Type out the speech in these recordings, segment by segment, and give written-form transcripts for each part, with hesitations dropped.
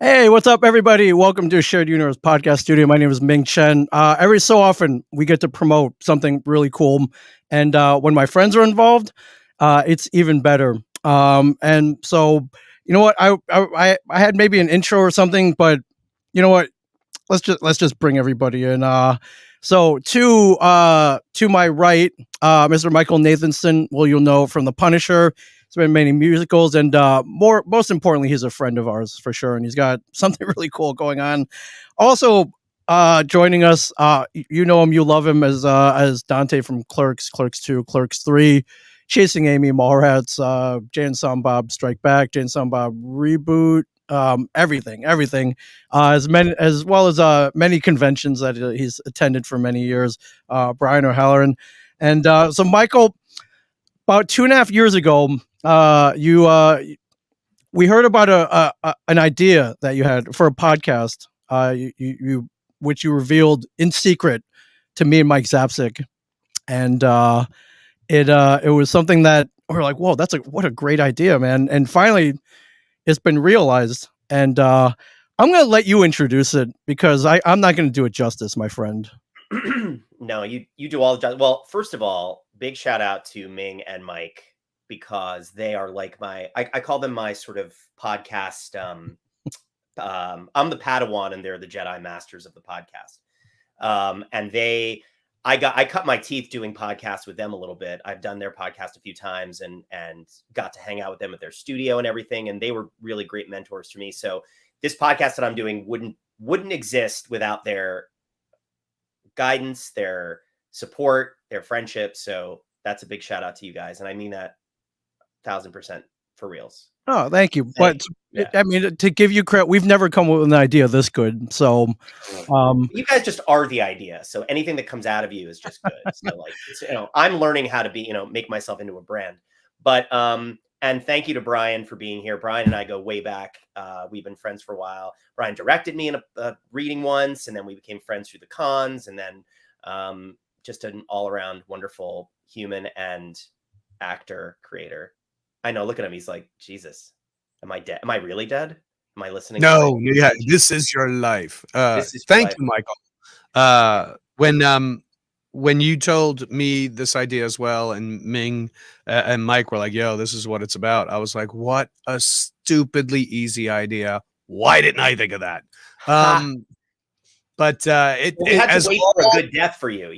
Hey, what's up, everybody? Welcome to Shared Universe Podcast Studio. My name is Ming Chen. Every so often, we get to promote something really cool, and when my friends are involved, it's even better. And so, you know what? I had maybe an intro or something, but you know what? Let's just bring everybody in. So to my right, Mr. Michael Nathanson. Well, you'll know from The Punisher. He's been in many musicals, and most importantly, he's a friend of ours for sure, and he's got something really cool going on. Also, joining us, you know him, you love him as Dante from Clerks, Clerks 2, Clerks 3, Chasing Amy, Mallrats, Jay and Silent Bob Strike Back, Jay and Silent Bob Reboot, everything, as well as many conventions that he's attended for many years. Brian O'Halloran, and so Michael, about 2.5 years ago, you we heard about an idea that you had for a podcast. Which you revealed in secret to me and Mike Zapsik, and it was something that we're like, whoa, what a great idea, man! And finally, it's been realized, and I'm going to let you introduce it because I'm not going to do it justice, my friend. No, you do all the job. Well, first of all, big shout out to Ming and Mike because they are like I call them my sort of podcast. I'm the Padawan and they're the Jedi Masters of the podcast. And I cut my teeth doing podcasts with them a little bit. I've done their podcast a few times and got to hang out with them at their studio and everything. And they were really great mentors to me. So this podcast that I'm doing wouldn't exist without their guidance, their support, their friendship. So that's a big shout out to you guys. And I mean that 1,000% for reals. Oh, thank you. But yeah. I mean, to give you credit, we've never come up with an idea this good. So, you guys just are the idea. So anything that comes out of you is just good. So like, I'm learning how to be, make myself into a brand. But and thank you to Brian for being here. Brian and I go way back. We've been friends for a while. Brian directed me in a reading once, and then we became friends through the cons, and then just an all-around wonderful human and actor creator. I know. Look at him. He's like, Jesus, am I dead? Am I really dead? Am I listening? No, yeah, this is your life. Thank you, Michael. When you told me this idea as well, and Ming and Mike were like, "Yo, this is what it's about," I was like, "What a stupidly easy idea! Why didn't I think of that?" But we had to wait for a good death for you,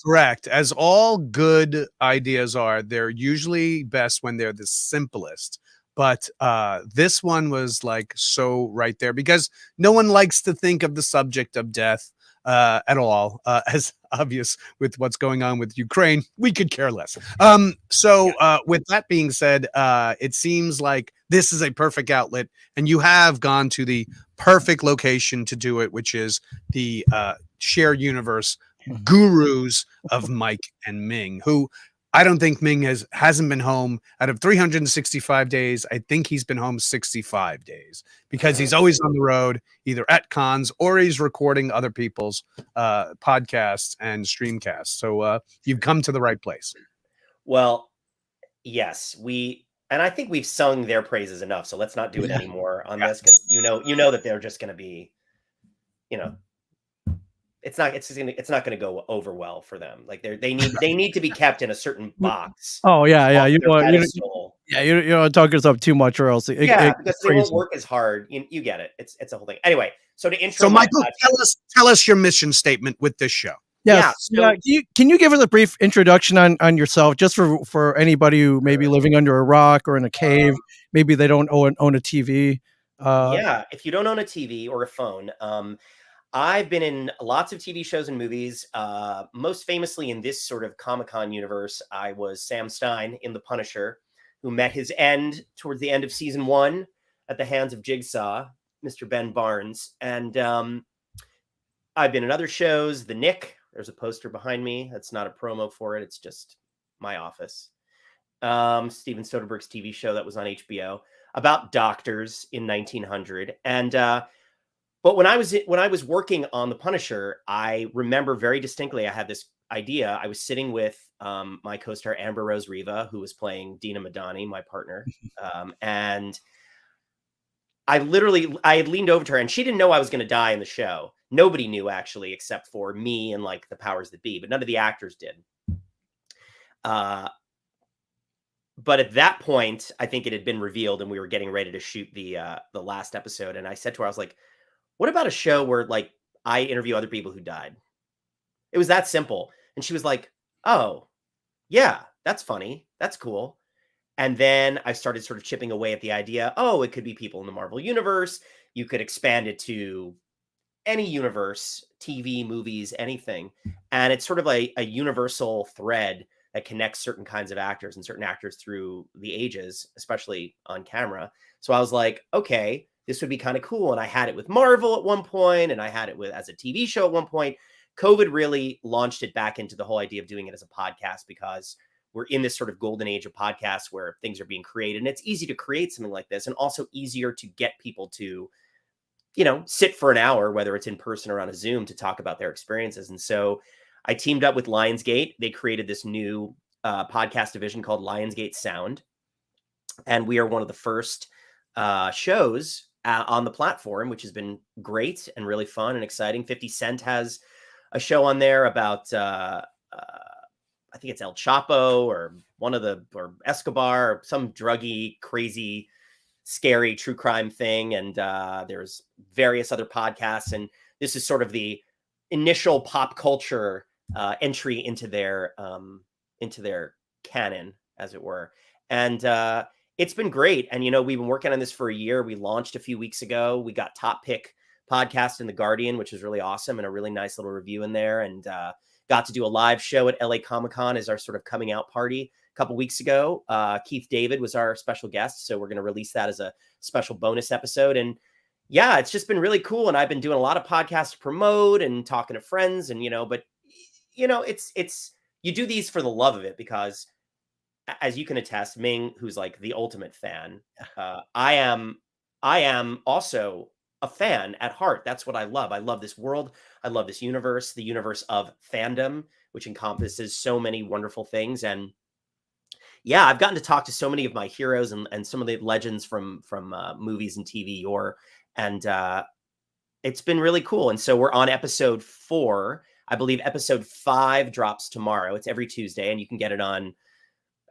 Correct. As all good ideas are, they're usually best when they're the simplest. But this one was like so right there because no one likes to think of the subject of death at all. As obvious with what's going on with Ukraine, we could care less. With that being said, it seems like this is a perfect outlet, and you have gone to the perfect location to do it, which is the shared universe gurus of Mike and Ming, who I don't think Ming hasn't been home out of 365 days. I think he's been home 65 days because he's always on the road, either at cons or he's recording other people's podcasts and streamcasts. So you've come to the right place. Well, yes, and I think we've sung their praises enough. So let's not do it anymore on this because you know that they're just going to be, it's not going to go over well for them. Like they need to be kept in a certain box. Oh yeah. You don't talk yourself too much, or else because they won't work as hard. You get it. It's a whole thing. Anyway, so to intro. So Michael, tell us your mission statement with this show. Yes. Yeah. Can you give us a brief introduction on yourself, just for anybody who may be living under a rock or in a cave? Maybe they don't own a TV. If you don't own a TV or a phone, I've been in lots of TV shows and movies. Most famously in this sort of Comic-Con universe, I was Sam Stein in The Punisher, who met his end towards the end of season 1 at the hands of Jigsaw, Mr. Ben Barnes. And I've been in other shows. The Nick, there's a poster behind me. That's not a promo for it. It's just my office. Steven Soderbergh's TV show that was on HBO about doctors in 1900. And but when I was working on The Punisher, I remember very distinctly I had this idea. I was sitting with my co-star Amber Rose Riva, who was playing Dina Madani, my partner, and I had leaned over to her and she didn't know I was going to die in the show. Nobody knew actually, except for me and like the powers that be, but none of the actors did. But at that point, I think it had been revealed and we were getting ready to shoot the last episode. And I said to her, I was like, what about a show where like I interview other people who died? It was that simple. And she was like, oh, yeah, that's funny. That's cool. And then I started sort of chipping away at the idea, oh, it could be people in the Marvel universe. You could expand it to any universe, TV, movies, anything. And it's sort of a universal thread that connects certain kinds of actors and certain actors through the ages, especially on camera. So I was like, okay, this would be kind of cool. And I had it with Marvel at one point, and I had it with as a TV show at one point. COVID really launched it back into the whole idea of doing it as a podcast, because we're in this sort of golden age of podcasts where things are being created. And it's easy to create something like this, and also easier to get people to, sit for an hour, whether it's in person or on a Zoom, to talk about their experiences. And so I teamed up with Lionsgate. They created this new podcast division called Lionsgate Sound. And we are one of the first shows on the platform, which has been great and really fun and exciting. 50 Cent has a show on there about, I think it's El Chapo or or Escobar, or some druggy, crazy, scary true crime thing. And there's various other podcasts. And this is sort of the initial pop culture entry into their canon, as it were. And it's been great. And, we've been working on this for a year. We launched a few weeks ago. We got top pick podcast in The Guardian, which was really awesome, and a really nice little review in there. And got to do a live show at LA Comic-Con as our sort of coming out party a couple weeks ago. Keith David was our special guest. So we're going to release that as a special bonus episode. And yeah, it's just been really cool. And I've been doing a lot of podcasts to promote and talking to friends, and, but it's, you do these for the love of it, because as you can attest, Ming, who's like the ultimate fan, I am also a fan at heart. That's what I love. I love this world. I love this universe, the universe of fandom, which encompasses so many wonderful things. And yeah, I've gotten to talk to so many of my heroes and some of the legends from movies and TV, and it's been really cool. And so we're on episode 4. I believe episode 5 drops tomorrow. It's every Tuesday, and you can get it on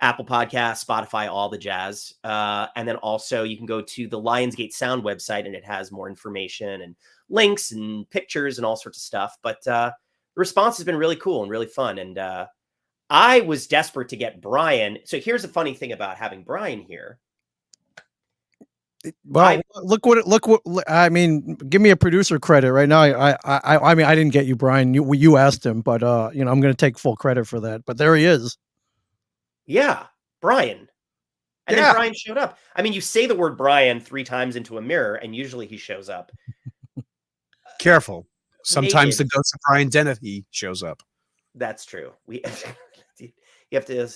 Apple Podcasts, Spotify, all the jazz. And then also you can go to the Lionsgate Sound website, and it has more information and links and pictures and all sorts of stuff. But the response has been really cool and really fun. And I was desperate to get Brian. So here's a funny thing about having Brian here. Well, look what I mean. Give me a producer credit right now. I mean, I didn't get you, Brian. You asked him, but I'm going to take full credit for that. But there he is. Yeah, Brian. And then Brian showed up. I mean, you say the word Brian 3 times into a mirror, and usually he shows up. Careful. Sometimes the ghost of Brian Dennehy shows up. That's true. You have to.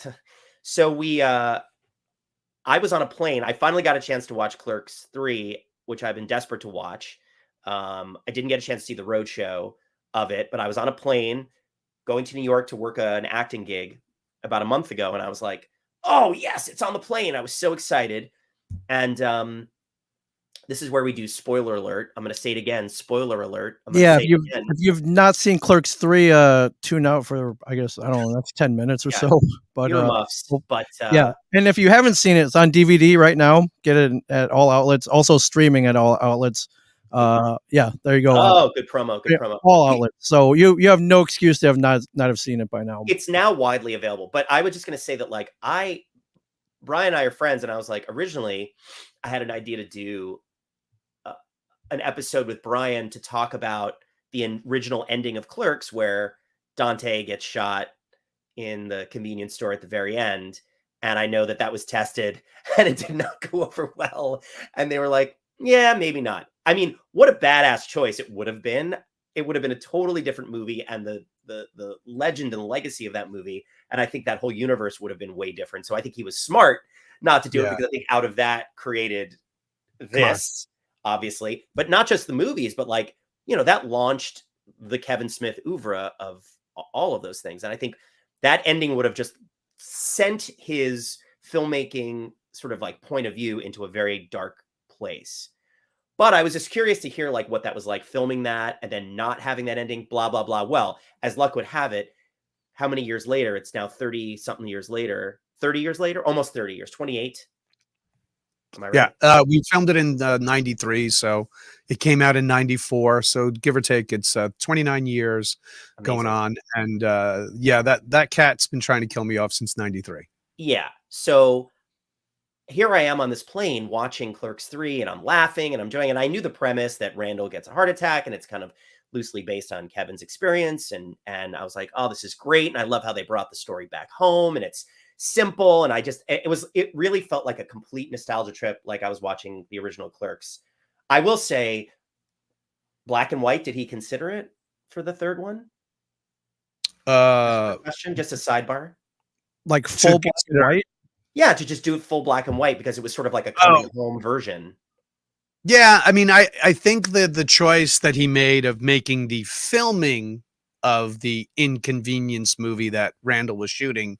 So I was on a plane. I finally got a chance to watch Clerks 3, which I've been desperate to watch. I didn't get a chance to see the road show of it, but I was on a plane going to New York to work an acting gig about a month ago. And I was like, oh yes, it's on the plane. I was so excited. And this is where we do spoiler alert. I'm going to say it again. Spoiler alert. Yeah. If you've not seen Clerks 3, tune out for, I guess, I don't know, that's 10 minutes or so. But yeah. And if you haven't seen it, it's on DVD right now. Get it at all outlets. Also streaming at all outlets. Yeah, there you go. Oh, good promo. Good promo. All outlets. So you have no excuse to have not have seen it by now. It's now widely available. But I was just going to say that, like, Brian and I are friends, and I was like, originally I had an idea to do an episode with Brian to talk about the original ending of Clerks, where Dante gets shot in the convenience store at the very end. And I know that was tested and it did not go over well. And they were like, yeah, maybe not. I mean, what a badass choice it would have been. It would have been a totally different movie, and the legend and legacy of that movie. And I think that whole universe would have been way different. So I think he was smart not to do it, because I think out of that created this, obviously, but not just the movies, but like, that launched the Kevin Smith oeuvre of all of those things. And I think that ending would have just sent his filmmaking sort of like point of view into a very dark place. But I was just curious to hear like what that was like filming that and then not having that ending, blah, blah, blah. Well, as luck would have it, how many years later? It's now 30 something years later, 30 years later, almost 30 years, 28. Am I Yeah, right? we filmed it in '93, so it came out in '94. So give or take, it's 29 years going Amazing. on, and yeah, that cat's been trying to kill me off since '93. Yeah. So here I am on this plane watching Clerks 3 and I'm laughing and I'm enjoying it. And I knew the premise that Randall gets a heart attack and it's kind of loosely based on Kevin's experience. And I was like, oh, this is great. And I love how they brought the story back home and it's simple. And it really felt like a complete nostalgia trip, like I was watching the original Clerks. I will say, black and white, did he consider it for the third one? Uh, Question, just a sidebar. Like to full black and consider, white. Yeah, to just do it full black and white because it was sort of like a oh, coming home version. yeah, I mean, I think that the choice that he made of making the filming of the Inconvenience movie that Randall was shooting,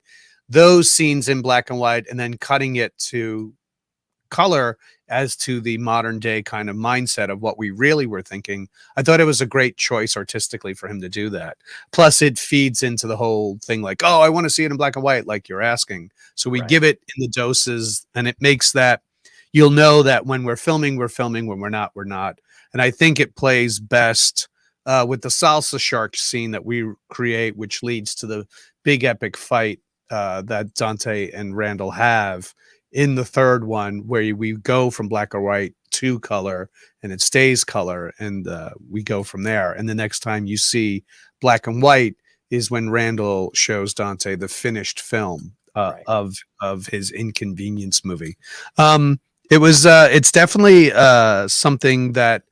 those scenes in black and white, and then cutting it to color as to the modern day kind of mindset of what we really were thinking. I thought it was a great choice artistically for him to do that. Plus, it feeds into the whole thing like, oh, I want to see it in black and white, like you're asking. So we Right. give it in the doses, and it makes that you'll know that when we're filming, we're filming. When we're not, we're not. And I think it plays best with the salsa shark scene that we create, which leads to the big epic fight that Dante and Randall have in the third one, where we go from black or white to color and it stays color, and we go from there. And the next time you see black and white is when Randall shows Dante the finished film Right. of his Inconvenience movie. It's definitely something that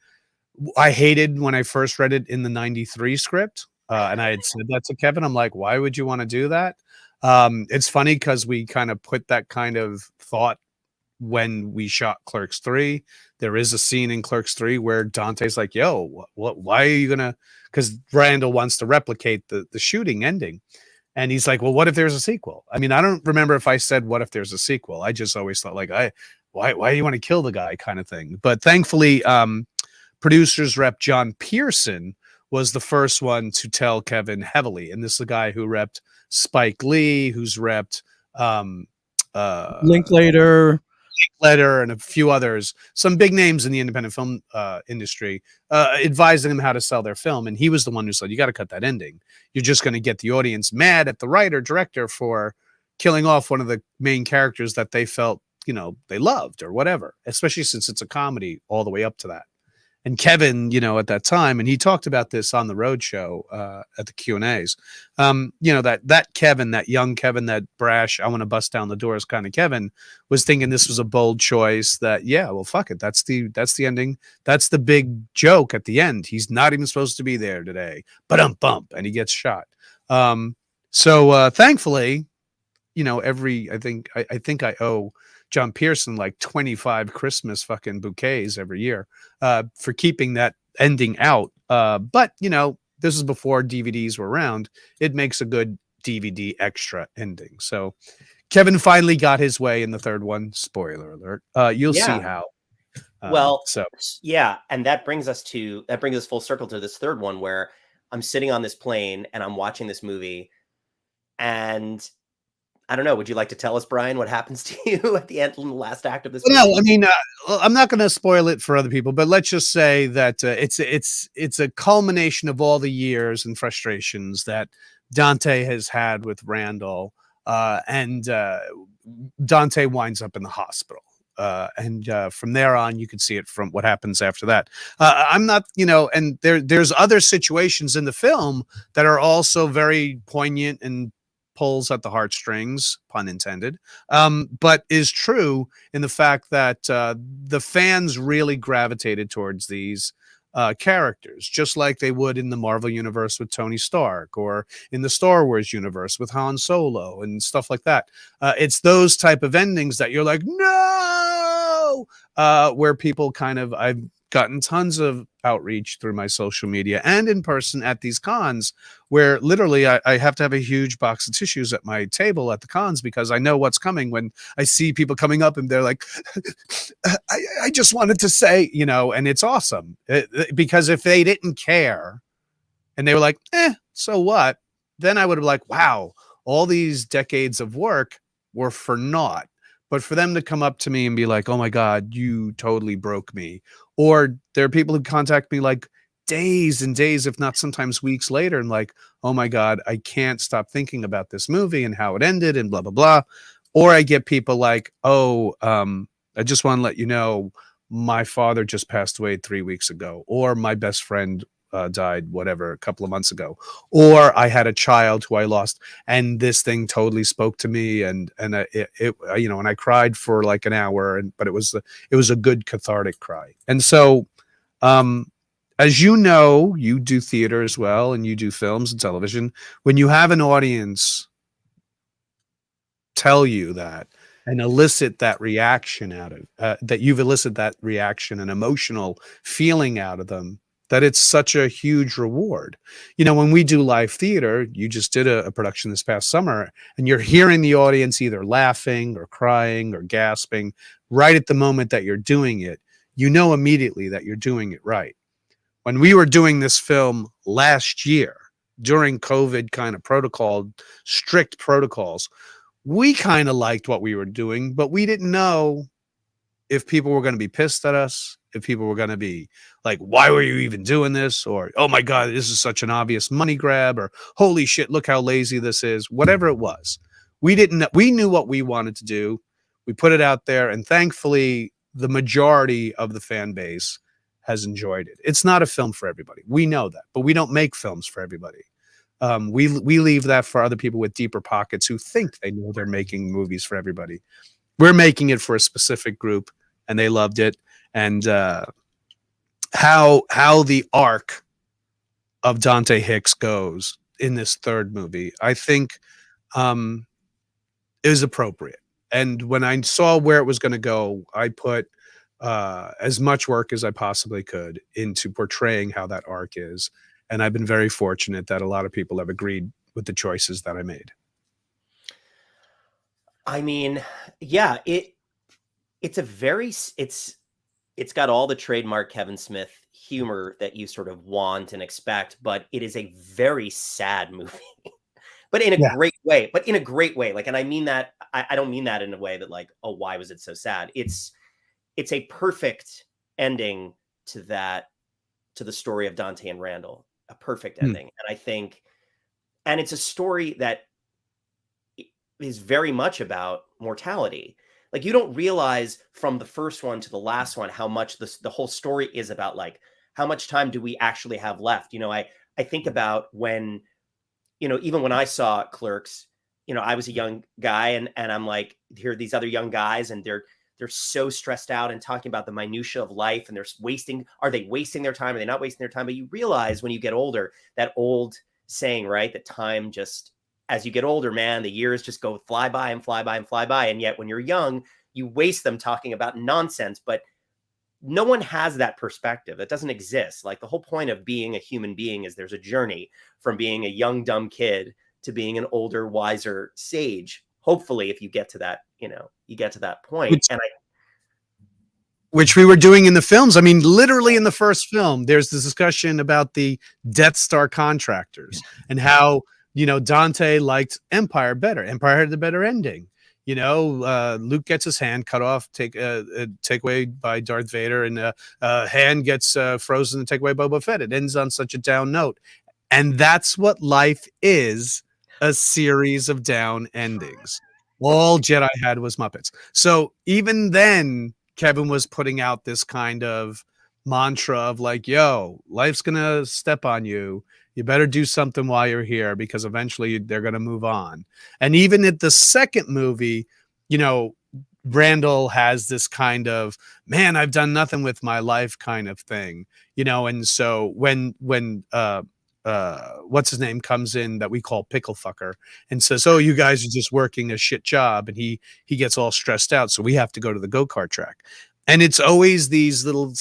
I hated when I first read it in the '93 script. And I had said that to Kevin. I'm like, why would you want to do that? It's funny because we kind of put that kind of thought when we shot Clerks 3. There is a scene in Clerks 3 where Dante's like, yo, why are you gonna, because Randall wants to replicate the shooting ending. And he's like, well, what if there's a sequel? I mean, I don't remember if I said what if there's a sequel. I just always thought like, why do you want to kill the guy kind of thing. But thankfully, producers rep John Pearson was the first one to tell Kevin heavily. And this is the guy who repped Spike Lee, who's repped Linklater. Letter and a few others, some big names in the independent film industry, advising them how to sell their film. And he was the one who said, you got to cut that ending. You're just going to get the audience mad at the writer director for killing off one of the main characters that they felt, they loved or whatever, especially since it's a comedy all the way up to that. And Kevin, at that time, and he talked about this on the road show at the Q&As, that Kevin, that young Kevin, that brash, I want to bust down the doors kind of Kevin, was thinking this was a bold choice that, yeah, well, fuck it. That's the ending. That's the big joke at the end. He's not even supposed to be there today. Bump, and he gets shot. So thankfully, I think I owe John Pearson like 25 Christmas fucking bouquets every year for keeping that ending out. But this is before DVDs were around. It makes a good DVD extra ending. So Kevin finally got his way in the third one. Spoiler alert. You'll see how. Well, yeah, and that brings us full circle to this third one where I'm sitting on this plane and I'm watching this movie, and I don't know. Would you like to tell us, Brian, what happens to you at the end, in the last act of this movie? No, I mean, I'm not going to spoil it for other people, but let's just say that it's a culmination of all the years and frustrations that Dante has had with Randall, and Dante winds up in the hospital. And from there on, you can see it from what happens after that. I'm not, and there's other situations in the film that are also very poignant and pulls at the heartstrings, pun intended, but is true in the fact that the fans really gravitated towards these characters, just like they would in the Marvel universe with Tony Stark, or in the Star Wars universe with Han Solo and stuff like that. It's those type of endings that you're like, no, where people kind of, I've gotten tons of outreach through my social media and in person at these cons, where literally I have to have a huge box of tissues at my table at the cons because I know what's coming when I see people coming up and they're like, I just wanted to say, and it's awesome. Because if they didn't care and they were like, so what? Then I would have like, wow, all these decades of work were for naught. But for them to come up to me and be like, oh my God, you totally broke me. Or there are people who contact me like days and days, if not sometimes weeks later, and like, oh my God, I can't stop thinking about this movie and how it ended and blah, blah, blah. Or I get people like, I just want to let you know my father just passed away 3 weeks ago, or my best friend died, whatever, a couple of months ago, or I had a child who I lost, and this thing totally spoke to me, and and I cried for like an hour, but it was a good cathartic cry. And so, as you know, you do theater as well, and you do films and television. When you have an audience tell you that and elicit that reaction out of that you've elicited that reaction and emotional feeling out of them, that it's such a huge reward. When we do live theater, you just did a production this past summer, and you're hearing the audience either laughing or crying or gasping right at the moment that you're doing it. You know immediately that you're doing it right. When we were doing this film last year during COVID kind of strict protocols, we kind of liked what we were doing, but we didn't know if people were going to be pissed at us, if people were going to be like, why were you even doing this? Or, oh my God, this is such an obvious money grab, or holy shit, look how lazy this is. Whatever it was. We knew what we wanted to do. We put it out there, and thankfully the majority of the fan base has enjoyed it. It's not a film for everybody. We know that, but we don't make films for everybody. We leave that for other people with deeper pockets who think they know they're making movies for everybody. We're making it for a specific group, and they loved it. And how the arc of Dante Hicks goes in this third movie, I think, is appropriate. And when I saw where it was going to go, I put as much work as I possibly could into portraying how that arc is. And I've been very fortunate that a lot of people have agreed with the choices that I made. I mean, yeah, it's got all the trademark Kevin Smith humor that you sort of want and expect, but it is a very sad movie. But in a great way. Like, and I mean that, I don't mean that in a way that like, oh, why was it so sad? It's a perfect ending to the story of Dante and Randall. A perfect ending. And I think, and it's a story that is very much about mortality. Like, you don't realize from the first one to the last one how much the whole story is about, like, how much time do we actually have left? I think about when, even when I saw Clerks, I was a young guy, and I'm like, here are these other young guys, and they're so stressed out and talking about the minutia of life, and are they wasting their time? Are they not wasting their time? But you realize when you get older, that old saying, right? That time just, as you get older, man, the years just go fly by and fly by and fly by. And yet when you're young, you waste them talking about nonsense, but no one has that perspective. That doesn't exist. Like, the whole point of being a human being is there's a journey from being a young, dumb kid to being an older, wiser sage. Hopefully, if you get to that, you get to that point. Which we were doing in the films. I mean, literally in the first film, there's this discussion about the Death Star contractors and how, Dante liked Empire better. Empire had the better ending. Luke gets his hand cut off, take away by Darth Vader, and hand gets frozen and take away by Boba Fett. It ends on such a down note. And that's what life is, a series of down endings. All Jedi had was Muppets. So even then, Kevin was putting out this kind of mantra of like, yo, life's going to step on you. You better do something while you're here, because eventually they're going to move on. And even at the second movie, Randall has this kind of, man, I've done nothing with my life kind of thing, and so when what's his name comes in, that we call Pickle Fucker, and says, oh, you guys are just working a shit job, and he gets all stressed out, so we have to go to the go-kart track. And it's always these little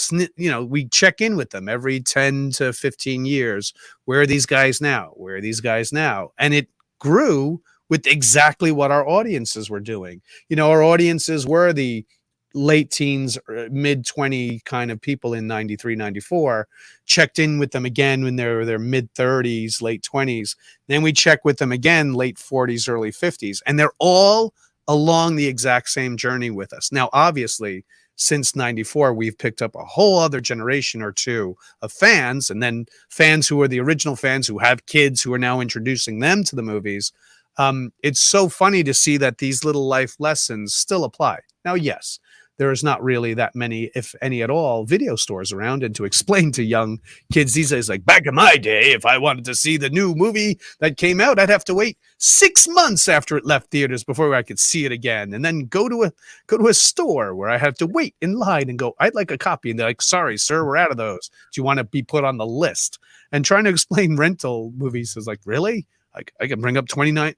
we check in with them every 10 to 15 years. Where are these guys now? Where are these guys now? And it grew with exactly what our audiences were doing. Our audiences were the late teens, mid 20 kind of people in 93, 94. Checked in with them again when they were their mid 30s, late 20s. Then we check with them again, late 40s, early 50s. And they're all along the exact same journey with us. Now, obviously, since 94, we've picked up a whole other generation or two of fans, and then fans who are the original fans who have kids who are now introducing them to the movies. It's so funny to see that these little life lessons still apply. Now, yes, there is not really that many, if any at all, video stores around. And to explain to young kids these days, like back in my day, if I wanted to see the new movie that came out, I'd have to wait 6 months after it left theaters before I could see it again, and then go to a store where I have to wait in line and go, I'd like a copy, and they're like, sorry, sir, we're out of those. Do you want to be put on the list? And trying to explain rental movies is like, really? Like, I can bring up 29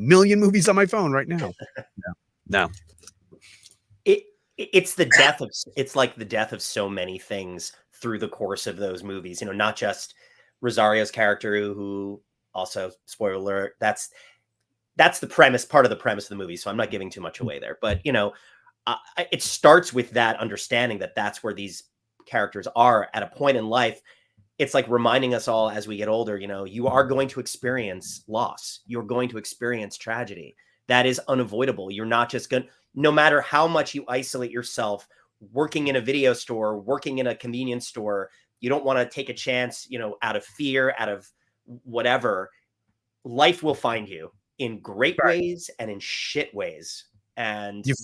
million movies on my phone right now. No. It's like the death of so many things through the course of those movies. Not just Rosario's character, who also, spoiler alert, that's the premise, part of the premise of the movie. So I'm not giving too much away there, but it starts with that understanding that that's where these characters are at a point in life. It's like reminding us all as we get older, you are going to experience loss. You're going to experience tragedy. That is unavoidable. You're not just going to, no matter how much you isolate yourself, working in a video store, working in a convenience store, you don't want to take a chance, out of fear, out of whatever. Life will find you in great ways and in shit ways. And you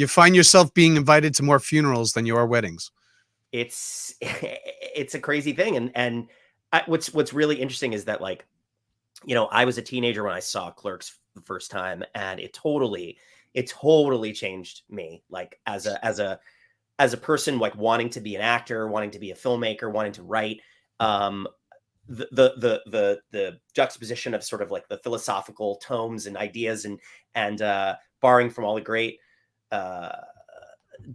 find yourself being invited to more funerals than your weddings. It's a crazy thing. And what's really interesting is that, like, I was a teenager when I saw Clerks the first time, and it totally changed me, like as a person, like wanting to be an actor, wanting to be a filmmaker, wanting to write. The juxtaposition of sort of like the philosophical tomes and ideas and borrowing from all the great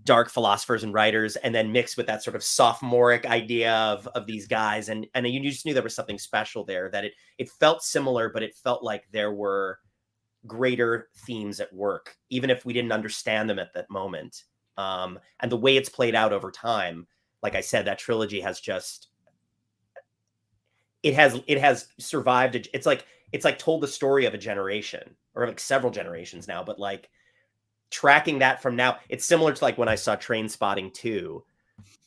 dark philosophers and writers, and then mixed with that sort of sophomoric idea of these guys, and you just knew there was something special there, that it felt similar, but it felt like there were greater themes at work, even if we didn't understand them at that moment. And the way it's played out over time, like I said, that trilogy has just, it has survived. It's like told the story of a generation, or like several generations now, but like tracking that from now, it's similar to like when I saw Trainspotting 2.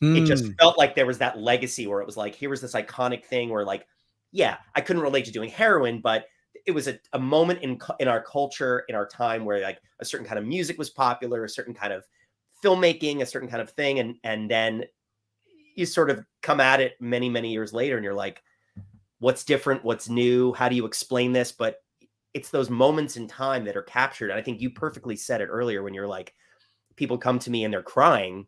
It just felt like there was that legacy where it was like, here was this iconic thing where, like, yeah, I couldn't relate to doing heroin, but it was a moment in our culture, in our time, where like a certain kind of music was popular, a certain kind of filmmaking, a certain kind of thing. And then you sort of come at it many, many years later, and you're like, what's different? What's new? How do you explain this? But it's those moments in time that are captured. And I think you perfectly said it earlier when you're like, people come to me and they're crying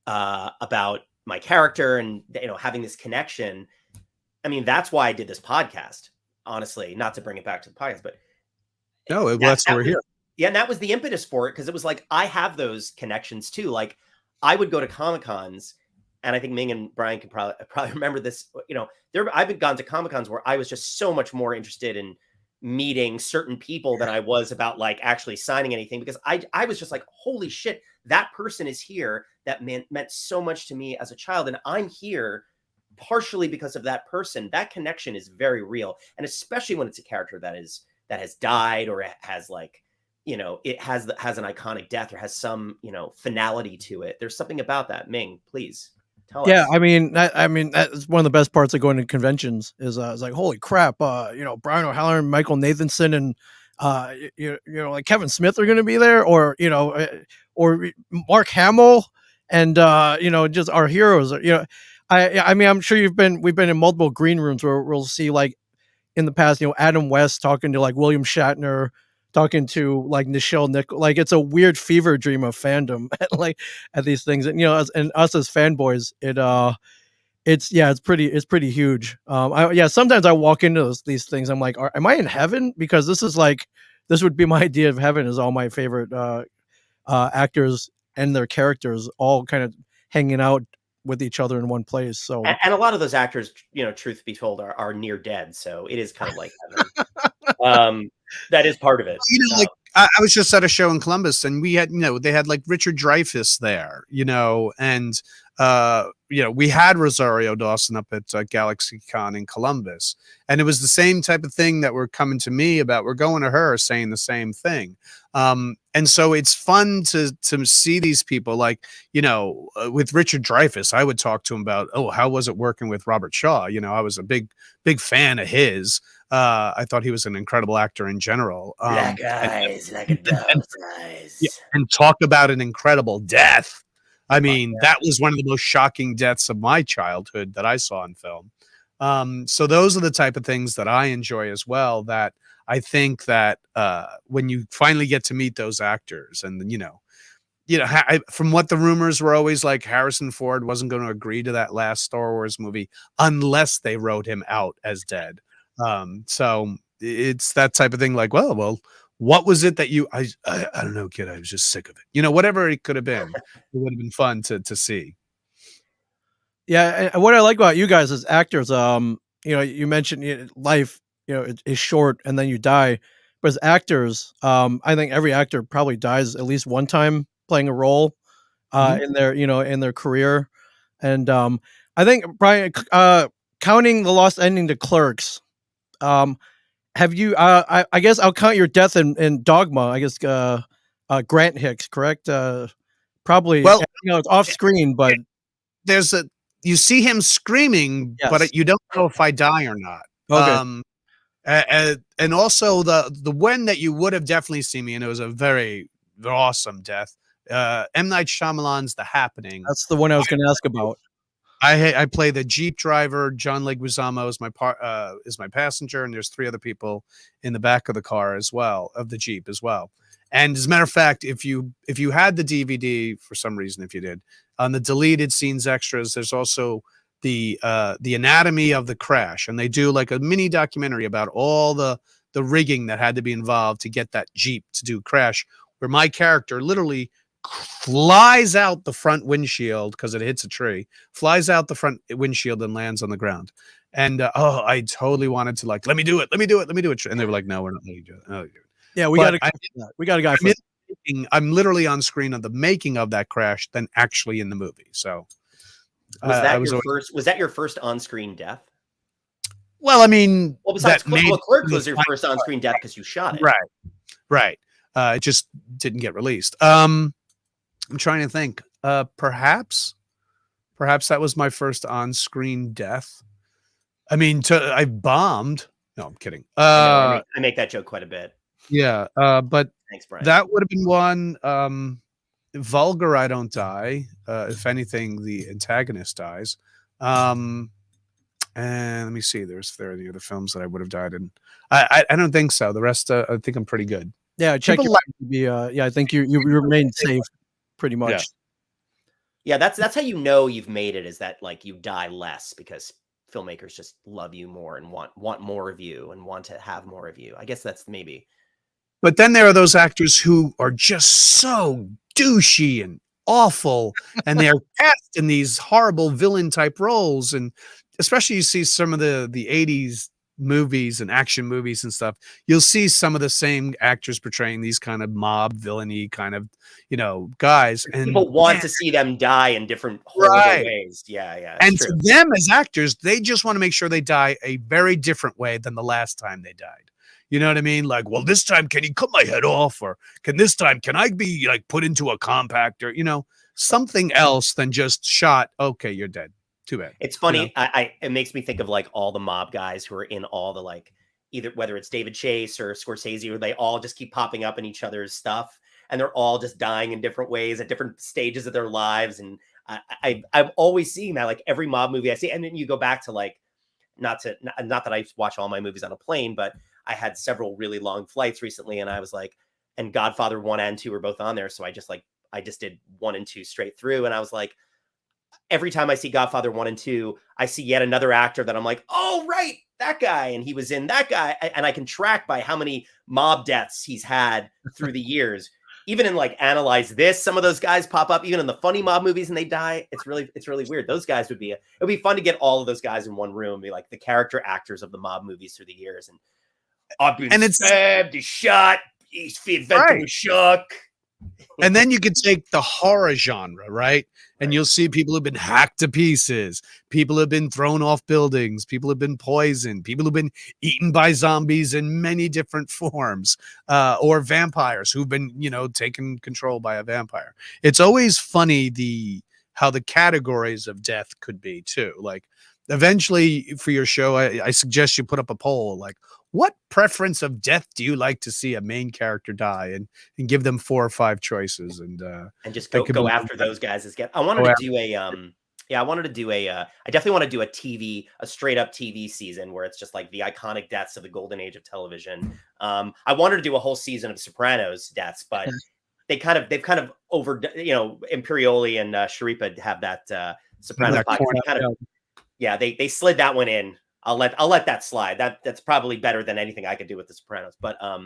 about my character and, having this connection. I mean, that's why I did this podcast. Honestly, not to bring it back to the podcast, but no, that's why we're here. Yeah, and that was the impetus for it, because it was like, I have those connections too. Like, I would go to Comic-Cons, and I think Ming and Brian can probably remember this. I've gone to Comic-Cons where I was just so much more interested in meeting certain people than I was about like actually signing anything, because I was just like, holy shit, that person is here that meant so much to me as a child, and I'm here partially because of that person. That connection is very real, and especially when it's a character that has died, or has like, it has an iconic death, or has some finality to it. There's something about that. Ming, please tell us. Yeah, I mean that's one of the best parts of going to conventions is it's like, holy crap, Brian O'Halloran, Michael Nathanson, and like Kevin Smith are going to be there, or or Mark Hamill, and just our heroes. I mean, I'm sure we've been in multiple green rooms where we'll see, like, in the past, Adam West talking to like William Shatner, talking to like Nichelle Nichols. Like, it's a weird fever dream of fandom at these things. And and us as fanboys, it's pretty huge. Sometimes I walk into these things, I'm like, am I in heaven? Because this would be my idea of heaven, is all my favorite actors and their characters all kind of hanging out with each other in one place. So And a lot of those actors, truth be told, are near dead, so it is kind of like heaven. That is part of it. Like I was just at a show in Columbus, and we had, they had like Richard Dreyfuss there, and we had Rosario Dawson up at GalaxyCon in Columbus, and it was the same type of thing that we're coming to me about. We're going to her saying the same thing, and so it's fun to see these people, like with Richard Dreyfuss. I would talk to him about, oh, how was it working with Robert Shaw? I was a big fan of his. I thought he was an incredible actor in general. Black eyes, like a dove's eyes. Yeah, and talk about an incredible death. I mean, that was one of the most shocking deaths of my childhood that I saw in film. So those are the type of things that I enjoy as well, that I think that when you finally get to meet those actors, and from what the rumors were always like, Harrison Ford wasn't going to agree to that last Star Wars movie unless they wrote him out as dead. So it's that type of thing, like, well, what was it that I don't know, kid, I was just sick of it. Whatever it could have been, it would have been fun to see. Yeah, and what I like about you guys as actors, you mentioned life, is short and then you die. But as actors, I think every actor probably dies at least one time playing a role in their career. And I think, Brian, counting the lost ending to Clerks, have you? I guess I'll count your death in Dogma. I guess Grant Hicks, correct? Probably. Well, it's off screen, but you see him screaming, yes. but you don't know if I die or not. Okay. And also the one that you would have definitely seen me in, it was a very awesome death. M. Night Shyamalan's The Happening. That's the one I was going to ask about. I play the Jeep driver. John Leguizamo is my passenger, and there's 3 other people in the back of the car as well, of the Jeep as well. And as a matter of fact, if you had the DVD, for some reason, if you did, on the deleted scenes extras, there's also the anatomy of the crash, and they do like a mini documentary about all the rigging that had to be involved to get that Jeep to do crash, where my character literally flies out the front windshield because it hits a tree, flies out the front windshield and lands on the ground. And I totally wanted to, like, let me do it. And they were like, no, we're not letting you do it. Oh, yeah, we got a guy. I'm literally on screen of the making of that crash than actually in the movie. So was that your first on-screen death? Well, I mean, besides Clerks was your first on-screen death because you shot it. Right. It just didn't get released. I'm trying to think. Perhaps that was my first on-screen death. I mean, I bombed. No, I'm kidding. I make that joke quite a bit. Yeah, but thanks, Brian. That would have been one. Vulgar, I don't die. If anything, the antagonist dies. And let me see. There are any other films that I would have died in. I don't think so. The rest, I think I'm pretty good. Yeah, check I think you remained safe pretty much. Yeah, that's how you know you've made it, is that like you die less because filmmakers just love you more and want more of you and want to have more of you. I guess that's maybe. But then there are those actors who are just so douchey and awful, and they are cast in these horrible villain type roles. And especially you see some of the 80s movies and action movies and stuff, you'll see some of the same actors portraying these kind of mob villainy kind of, guys. And people want to see them die in different horrible ways. Yeah. And to them as actors, they just want to make sure they die a very different way than the last time they died. You know what I mean? Like, well, this time, can he cut my head off? Or can I be like put into a compactor? Something else than just shot. Okay, you're dead. Too bad. It's funny. It makes me think of like all the mob guys who are in all the, like, either whether it's David Chase or Scorsese, where they all just keep popping up in each other's stuff, and they're all just dying in different ways at different stages of their lives. And I'm always seeing that, like every mob movie I see. And then you go back to like, not that I watch all my movies on a plane, but I had several really long flights recently, and I was like, and Godfather 1 and 2 were both on there. So I just did 1 and 2 straight through. And I was like, every time I see Godfather 1 and 2, I see yet another actor that I'm like, oh, right, that guy. And he was in that guy. And I can track by how many mob deaths he's had through the years. even in like Analyze This, some of those guys pop up, even in the funny mob movies, and they die. It's really weird. Those guys would be, it'd be fun to get all of those guys in one room, be like the character actors of the mob movies through the years. And I've been stabbed, he's shot, he's venting shook. And then you could take the horror genre, right? And you'll see people who've been hacked to pieces, people who've been thrown off buildings, people who've been poisoned, people who've been eaten by zombies in many different forms, or vampires who've been, taken control by a vampire. It's always funny how the categories of death could be too. Like eventually for your show, I suggest you put up a poll, like, what preference of death do you like to see a main character die, and give them 4 or 5 choices, and just go after those guys. I wanted to do a I definitely want to do a straight up TV season where it's just like the iconic deaths of the golden age of television. I wanted to do a whole season of Sopranos deaths, but they've kind of over, Imperioli and Sharipa have that Sopranos podcast. They slid that one in. I'll let that slide. That's probably better than anything I could do with the Sopranos. But I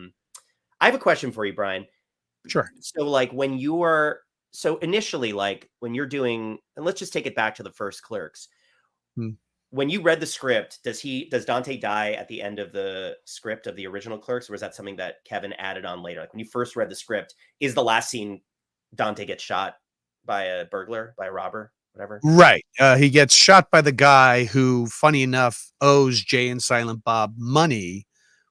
have a question for you, Brian. Sure. So like initially, like when you're doing, and let's just take it back to the first Clerks. When you read the script, does Dante die at the end of the script of the original Clerks, or was that something that Kevin added on later? Like when you first read the script, is the last scene Dante gets shot by a burglar, by a robber? Whatever. Right. He gets shot by the guy who, funny enough, owes Jay and Silent Bob money,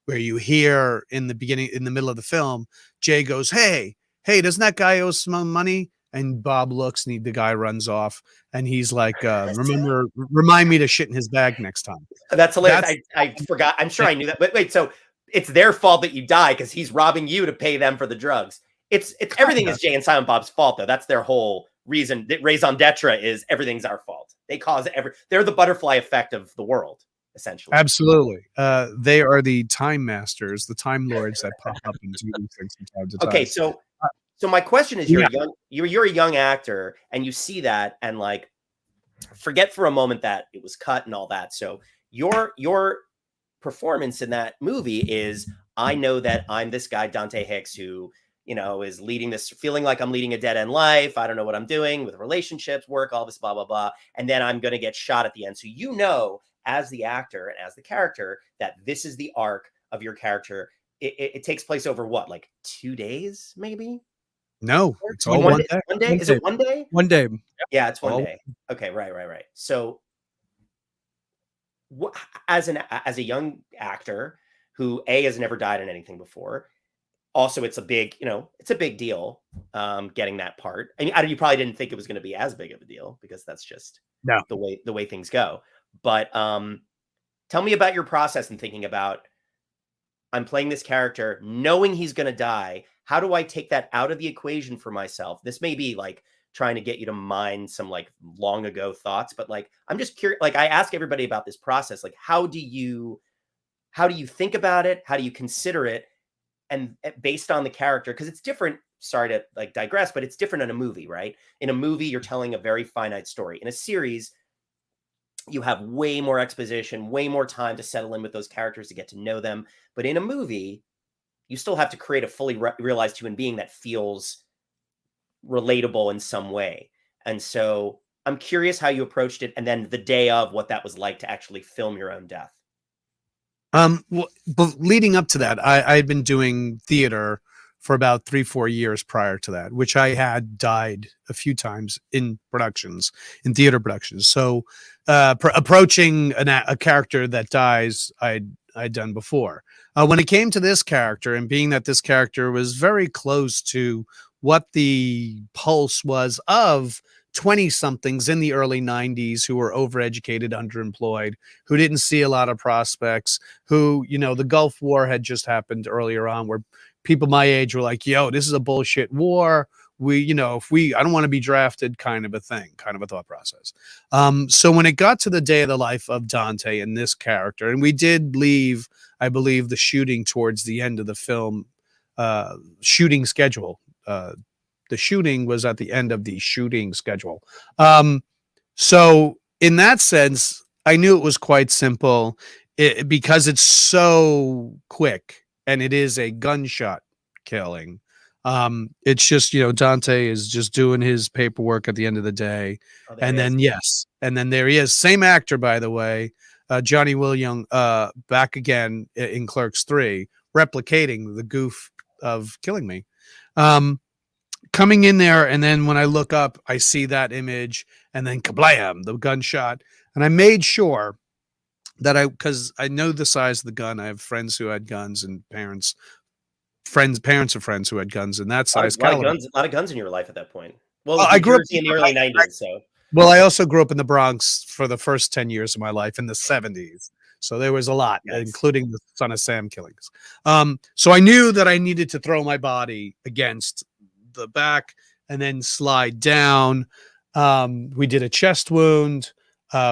where you hear in the middle of the film, Jay goes, hey, doesn't that guy owe some money? And Bob looks and the guy runs off, and he's like, remind me to shit in his bag next time. That's hilarious. I forgot. I'm sure I knew that. But wait, so it's their fault that you die because he's robbing you to pay them for the drugs. It's everything is Jay and Silent Bob's fault, though. That's their whole reason. Raison d'etre is everything's our fault. They cause they're the butterfly effect of the world, essentially. Absolutely. They are the time masters, the time lords that pop up and do these things from time to time. Okay, so my question is, you're a young actor, and you see that, and like, forget for a moment that it was cut and all that. So your performance in that movie is, I know that I'm this guy Dante Hicks who, is leading this, feeling like I'm leading a dead end life. I don't know what I'm doing with relationships, work, all this, blah, blah, blah. And then I'm going to get shot at the end. So, as the actor and as the character, that this is the arc of your character. It takes place over what, like 2 days, maybe? No, it's all one day. 1 day? Is it 1 day? 1 day. Yeah, it's 1 day. Okay, right. So as a young actor who has never died in anything before, also, it's a big deal getting that part. I mean, you probably didn't think it was going to be as big of a deal because that's just the way things go. But tell me about your process in thinking about, I'm playing this character, knowing he's going to die. How do I take that out of the equation for myself? This may be like trying to get you to mine some like long ago thoughts, but like, I'm just curious. Like I ask everybody about this process. Like, how do you think about it? How do you consider it? And based on the character, because it's different, sorry to like digress, but it's different in a movie, right? In a movie, you're telling a very finite story. In a series, you have way more exposition, way more time to settle in with those characters, to get to know them. But in a movie, you still have to create a fully realized human being that feels relatable in some way. And so I'm curious how you approached it, and then the day of, what that was like to actually film your own death. But leading up to that, I had been doing theater for about 3-4 years prior to that, which I had died a few times in theater productions. So approaching a character that dies, I'd done before. When it came to this character, and being that this character was very close to what the pulse was of 20-somethings in the early 90s who were overeducated, underemployed, who didn't see a lot of prospects, who, the Gulf War had just happened earlier on, where people my age were like, yo, this is a bullshit war. I don't want to be drafted, kind of a thing, kind of a thought process. So when it got to the day of the life of Dante and this character, and we did leave, I believe, the shooting towards the end of the film, shooting schedule, the shooting was at the end of the shooting schedule. So in that sense, I knew it was quite simple because it's so quick and it is a gunshot killing. It's just, Dante is just doing his paperwork at the end of the day. Oh, there And it is. then, yes. And then there he is. Same actor, by the way. Johnny William, back again in Clerks 3, replicating the goof of Killing Me. Coming in there, and then when I look up, I see that image, and then kablam, the gunshot. And I made sure that because I know the size of the gun. I have friends who had guns and parents of friends who had guns in that A size lot of caliber. guns, a lot of guns in your life at that point. Well, it Well, was I New grew up. Jersey in the early 90s, so. Well, I also grew up in the Bronx for the first 10 years of my life in the 70s. So there was a lot, Nice. including the Son of Sam killings. So I knew that I needed to throw my body against the back and then slide down. We did a chest wound.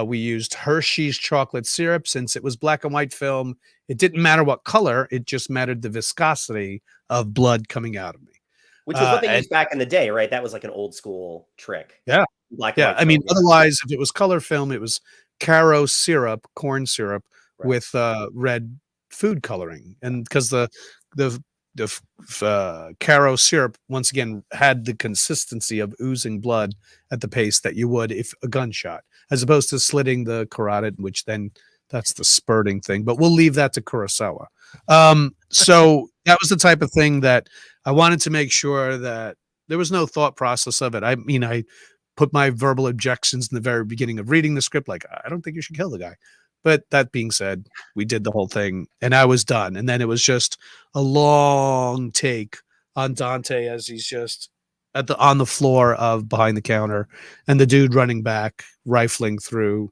We used Hershey's chocolate syrup. Since it was black and white film, it didn't matter what color. It just mattered the viscosity of blood coming out of me. Which was what they And used back in the day, right? That was like an old school trick. yeah. Black and Yeah, white I mean, film, yeah. otherwise, if it was color film, it was Caro syrup, corn syrup Right. with red food coloring, and because the Caro syrup once again had the consistency of oozing blood at the pace that you would if a gunshot, as opposed to slitting the carotid, which then that's the spurting thing. But we'll leave that to Kurosawa. So that was the type of thing that I wanted to make sure that there was no thought process of it. I mean, I put my verbal objections in the very beginning of reading the script, like, I don't think you should kill the guy. But that being said, we did the whole thing and I was done. And then it was just a long take on Dante as he's just on the floor of behind the counter, and the dude running back, rifling through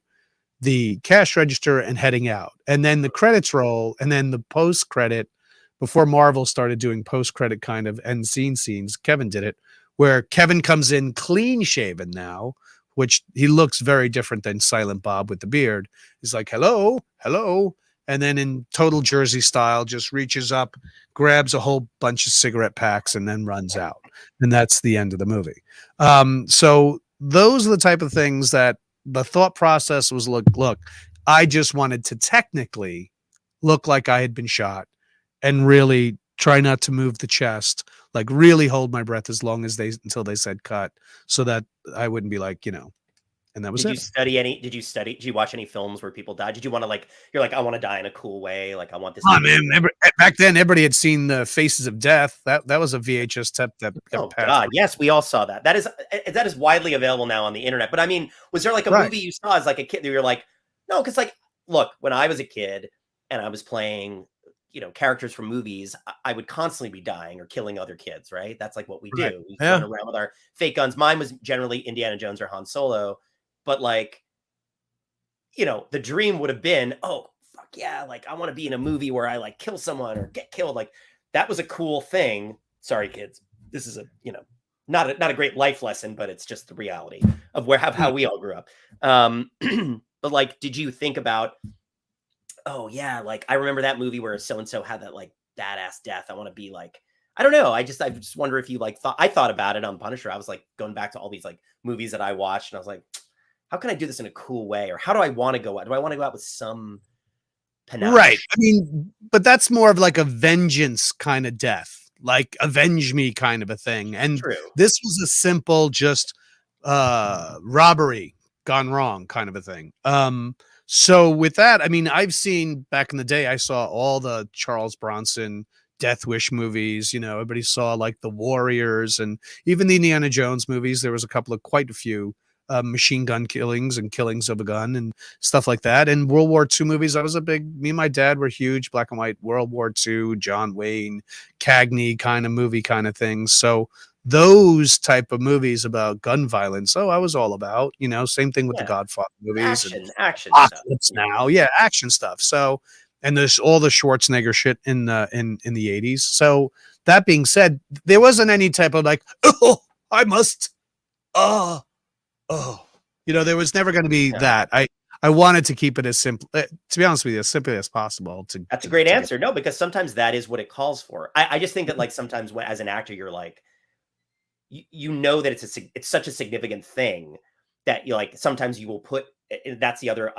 the cash register and heading out. And then the credits roll, and then the post credit, before Marvel started doing post credit kind of end scene scenes, Kevin did it, where Kevin comes in clean shaven now, which he looks very different than Silent Bob with the beard. He's like, hello, hello. And then in total Jersey style, just reaches up, grabs a whole bunch of cigarette packs, and then runs out. And that's the end of the movie. So those are the type of things that the thought process was, look, I just wanted to technically look like I had been shot and really try not to move the chest, like really hold my breath as long as until they said cut, so that I wouldn't be like, and that was Did you watch any films where people died? Did you want to you're like, I want to die in a cool way. Like I want this. Oh man, back then everybody had seen the Faces of Death. That was a VHS tape that Oh passed. God, yes, we all saw that. That is widely available now on the internet. But I mean, was there like a movie you saw as like a kid that you're like, no, because look, when I was a kid and I was playing, characters from movies, I would constantly be dying or killing other kids, right? That's like what we do. Right. We run around with our fake guns. Mine was generally Indiana Jones or Han Solo, but the dream would have been, oh fuck yeah, I want to be in a movie where I kill someone or get killed. That was a cool thing. Sorry, kids. This is not a great life lesson, but it's just the reality of how we all grew up. But did you think about, oh yeah, I remember that movie where so-and-so had that badass death. I want to be I don't know. I just wonder if you thought about it on Punisher. I was going back to all these movies that I watched, and I was like, how can I do this in a cool way? Or how do I want to go out? Do I want to go out with some panache? Right. I mean, but that's more of a vengeance kind of death, like avenge me kind of a thing. And True. This was a simple, just robbery gone wrong kind of a thing. So with that, I mean, I've seen back in the day, I saw all the Charles Bronson Death Wish movies. Everybody saw the Warriors, and even the Indiana Jones movies. There was quite a few machine gun killings and killings of a gun and stuff like that. And World War II movies, me and my dad were huge black and white World War II, John Wayne, Cagney kind of movie kind of things. So those type of movies about gun violence, I was all about, same thing with the Godfather movies. Action stuff. Now. Yeah, action stuff. So, and there's all the Schwarzenegger shit in the 80s. So that being said, there wasn't any type of I must, there was never going to be that. I wanted to keep it as simple, to be honest with you, as simply as possible. That's a great answer. No, because sometimes that is what it calls for. I just think that sometimes as an actor, you're that it's such a significant thing that you sometimes you will put, that's the other,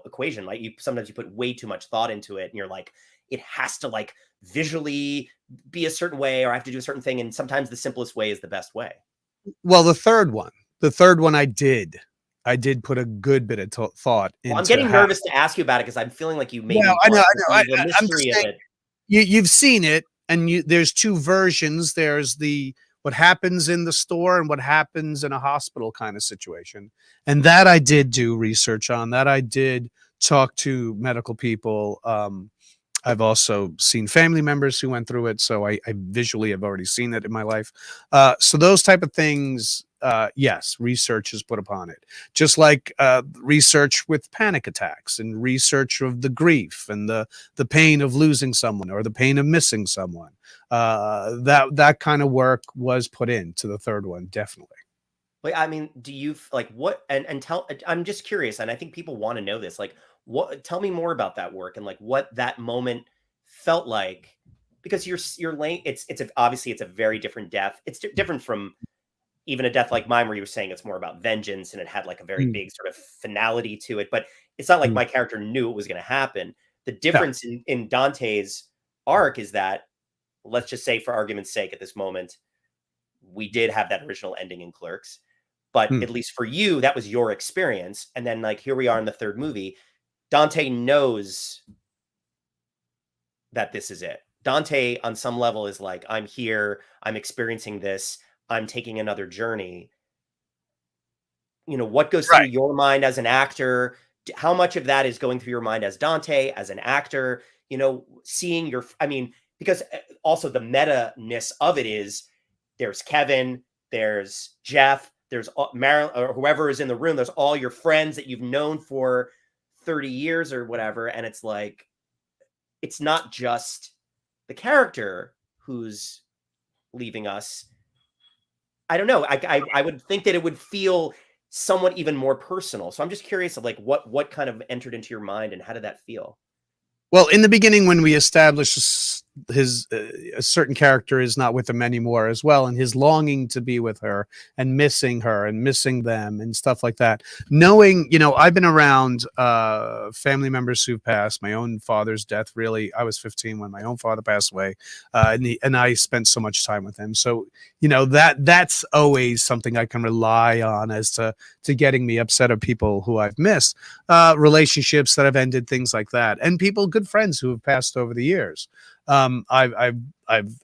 equation. Sometimes you put way too much thought into it and you're it has to like visually be a certain way, or I have to do a certain thing. And sometimes the simplest way is the best way. Well, the third one I did put a good bit of thought Well, I'm into getting how. nervous to ask you about it because I'm feeling like you maybe Well, I know, want I know. the I'm just mystery of saying, it. you've seen it, and there's two versions. There's what happens in the store and what happens in a hospital kind of situation. And that I did do research on. That I did talk to medical people. I've also seen family members who went through it, so I visually have already seen it in my life. So those type of things, yes, research is put upon it. Just like research with panic attacks and research of the grief and the pain of losing someone or the pain of missing someone. That kind of work was put into the third one, definitely. Like, I mean, do you like what and tell I'm just curious, and I think people want to know this. Like, what tell me more about that work and like what that moment felt like because you're laying obviously it's a very different death. It's different from even a death like mine where you were saying it's more about vengeance and it had like a very Mm, big sort of finality to it, but it's not like mm. my character knew it was going to happen. The Yeah, difference in Dante's arc is that, let's just say for argument's sake at this moment, we did have that original ending in Clerks, but mm, at least for you, that was your experience. And then like here we are in the third movie. Dante knows that this is it. Dante on some level is like, I'm here, I'm experiencing this, I'm taking another journey. You know, what goes through right. your mind as an actor? How much of that is going through your mind as Dante, as an actor? You know, seeing your, I mean, because also the meta-ness of it is there's Kevin, there's Jeff, there's Marilyn, or whoever is in the room, there's all your friends that you've known for 30 years or whatever. And it's like, it's not just the character who's leaving us. I don't know. I would think that it would feel somewhat even more personal. So I'm just curious of like what kind of entered into your mind and how did that feel? Well, in the beginning, when we establish his a certain character is not with him anymore as well, and his longing to be with her and missing them and stuff like that. Knowing, I've been around family members who've passed. My own father's death, really, I was 15 when my own father passed away, and I spent so much time with him. So that's always something I can rely on as to getting me upset of people who I've missed, relationships that have ended, things like that, and people, good friends who have passed over the years. I've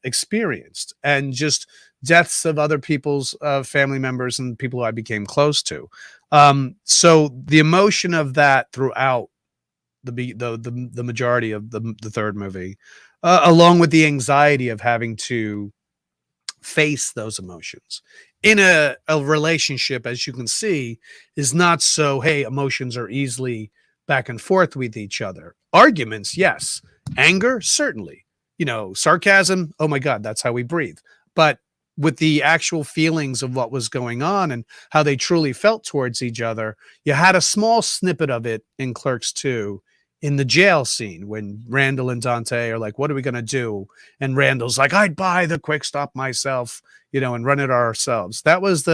experienced, and just deaths of other people's family members and people who I became close to. So the emotion of that throughout the majority of the third movie, along with the anxiety of having to face those emotions in a relationship, as you can see, is not so, hey, emotions are easily back and forth with each other. Arguments, yes. Anger, certainly. Sarcasm, oh my God, that's how we breathe. But with the actual feelings of what was going on and how they truly felt towards each other, you had a small snippet of it in Clerks 2 in the jail scene when Randall and Dante are like, what are we going to do? And Randall's like, I'd buy the quick stop myself, and run it ourselves. That was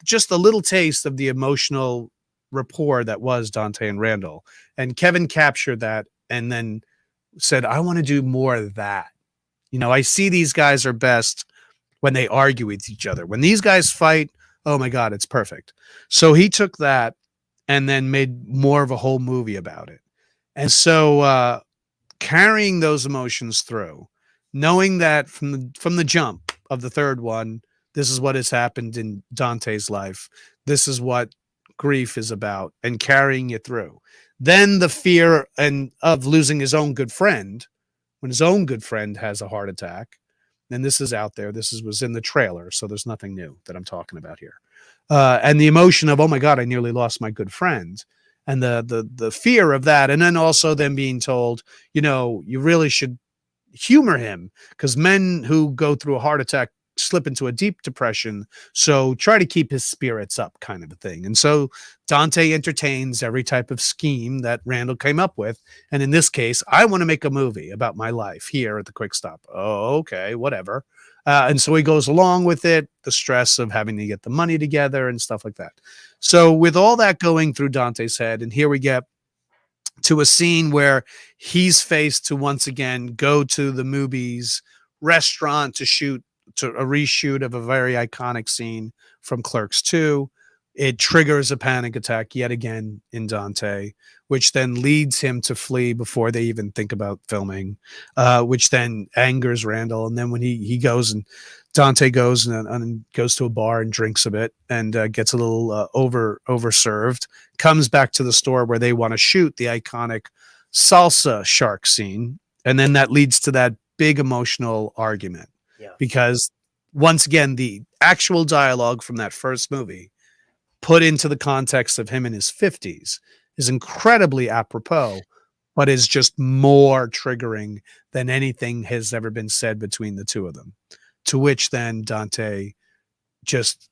just a little taste of the emotional rapport that was Dante and Randall. And Kevin captured that and then said, I want to do more of that. I see these guys are best when they argue with each other. When these guys fight, oh my God, it's perfect. So he took that and then made more of a whole movie about it. And so carrying those emotions through, knowing that from the jump of the third one, this is what has happened in Dante's life. This is what grief is about, and carrying it through. Then the fear and of losing his own good friend, when his own good friend has a heart attack. And this is out there. Was in the trailer, so there's nothing new that I'm talking about here. And the emotion of, oh my God, I nearly lost my good friend, and the fear of that, and then also them being told, you really should humor him because men who go through a heart attack slip into a deep depression. So try to keep his spirits up, kind of a thing. And so Dante entertains every type of scheme that Randall came up with. And in this case, I want to make a movie about my life here at the Quick Stop. Oh, okay, whatever. And so he goes along with it, the stress of having to get the money together and stuff like that. So with all that going through Dante's head, and here we get to a scene where he's faced to once again go to the movies restaurant to shoot to a reshoot of a very iconic scene from Clerks 2. It triggers a panic attack yet again in Dante, which then leads him to flee before they even think about filming, which then angers Randall. And then when he goes and Dante goes and goes to a bar and drinks a bit and gets a little overserved, comes back to the store where they want to shoot the iconic salsa shark scene. And then that leads to that big emotional argument. Yeah. Because once again, the actual dialogue from that first movie put into the context of him in his 50s is incredibly apropos, but is just more triggering than anything has ever been said between the two of them. To which then Dante just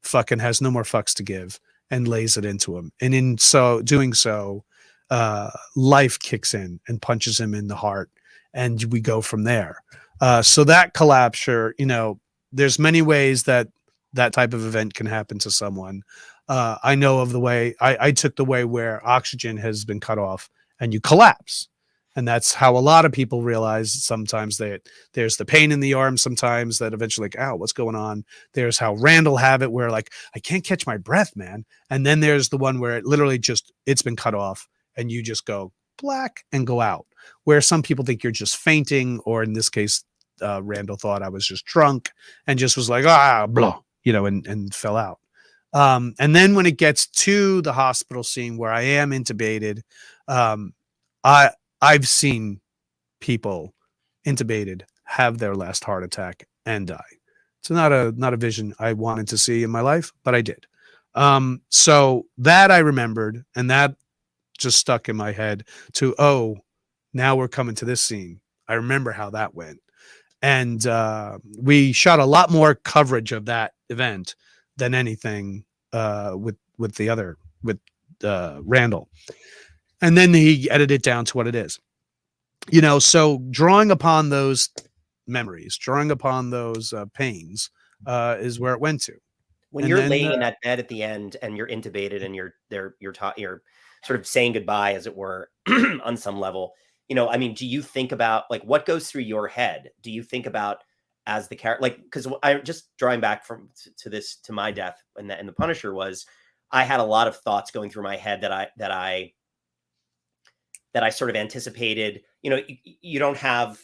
fucking has no more fucks to give and lays it into him. And in so doing so, life kicks in and punches him in the heart, and we go from there. So that collapse, there's many ways that that type of event can happen to someone. I know of the way I took the way where oxygen has been cut off and you collapse. And that's how a lot of people realize sometimes that there's the pain in the arm sometimes that eventually like, ow, what's going on? There's how Randall have it where like, I can't catch my breath, man. And then there's the one where it literally just, it's been cut off and you just go black and go out, where some people think you're just fainting, or in this case, Randall thought I was just drunk and just was like, blah, and fell out. And then when it gets to the hospital scene where I am intubated, I've seen people intubated have their last heart attack and die. It's not a vision I wanted to see in my life, but I did. So that I remembered, and that just stuck in my head to, now we're coming to this scene. I remember how that went. And we shot a lot more coverage of that event than anything with Randall. And then he edited it down to what it is. So drawing upon those memories, drawing upon those pains is where it went to. When you're laying in that bed at the end and you're intubated and you're sort of saying goodbye, as it were, on some level, do you think about like what goes through your head? Do you think about as the character, like, because I just drawing back to my death and the Punisher was, I had a lot of thoughts going through my head that I sort of anticipated. You don't have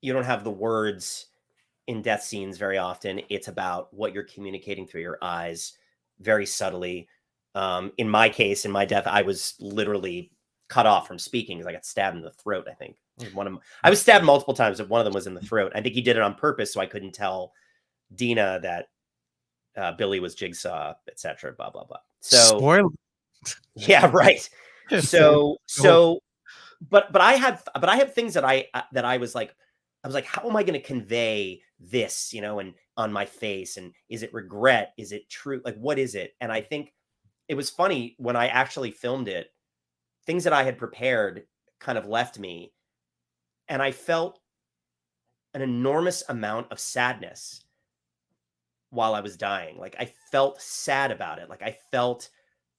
the words in death scenes very often. It's about what you're communicating through your eyes very subtly. In my case, in my death, I was literally cut off from speaking because I got stabbed in the throat. I think I was stabbed multiple times, but one of them was in the throat. I think he did it on purpose so I couldn't tell Dina that Billy was Jigsaw, etc. Blah blah blah. So spoiler. Yeah, right. So, but I have things that I was like, how am I going to convey this, and on my face, and is it regret? Is it true? Like, what is it? And I think it was funny when I actually filmed it, things that I had prepared kind of left me, and I felt an enormous amount of sadness while I was dying. Like, I felt sad about it. Like, I felt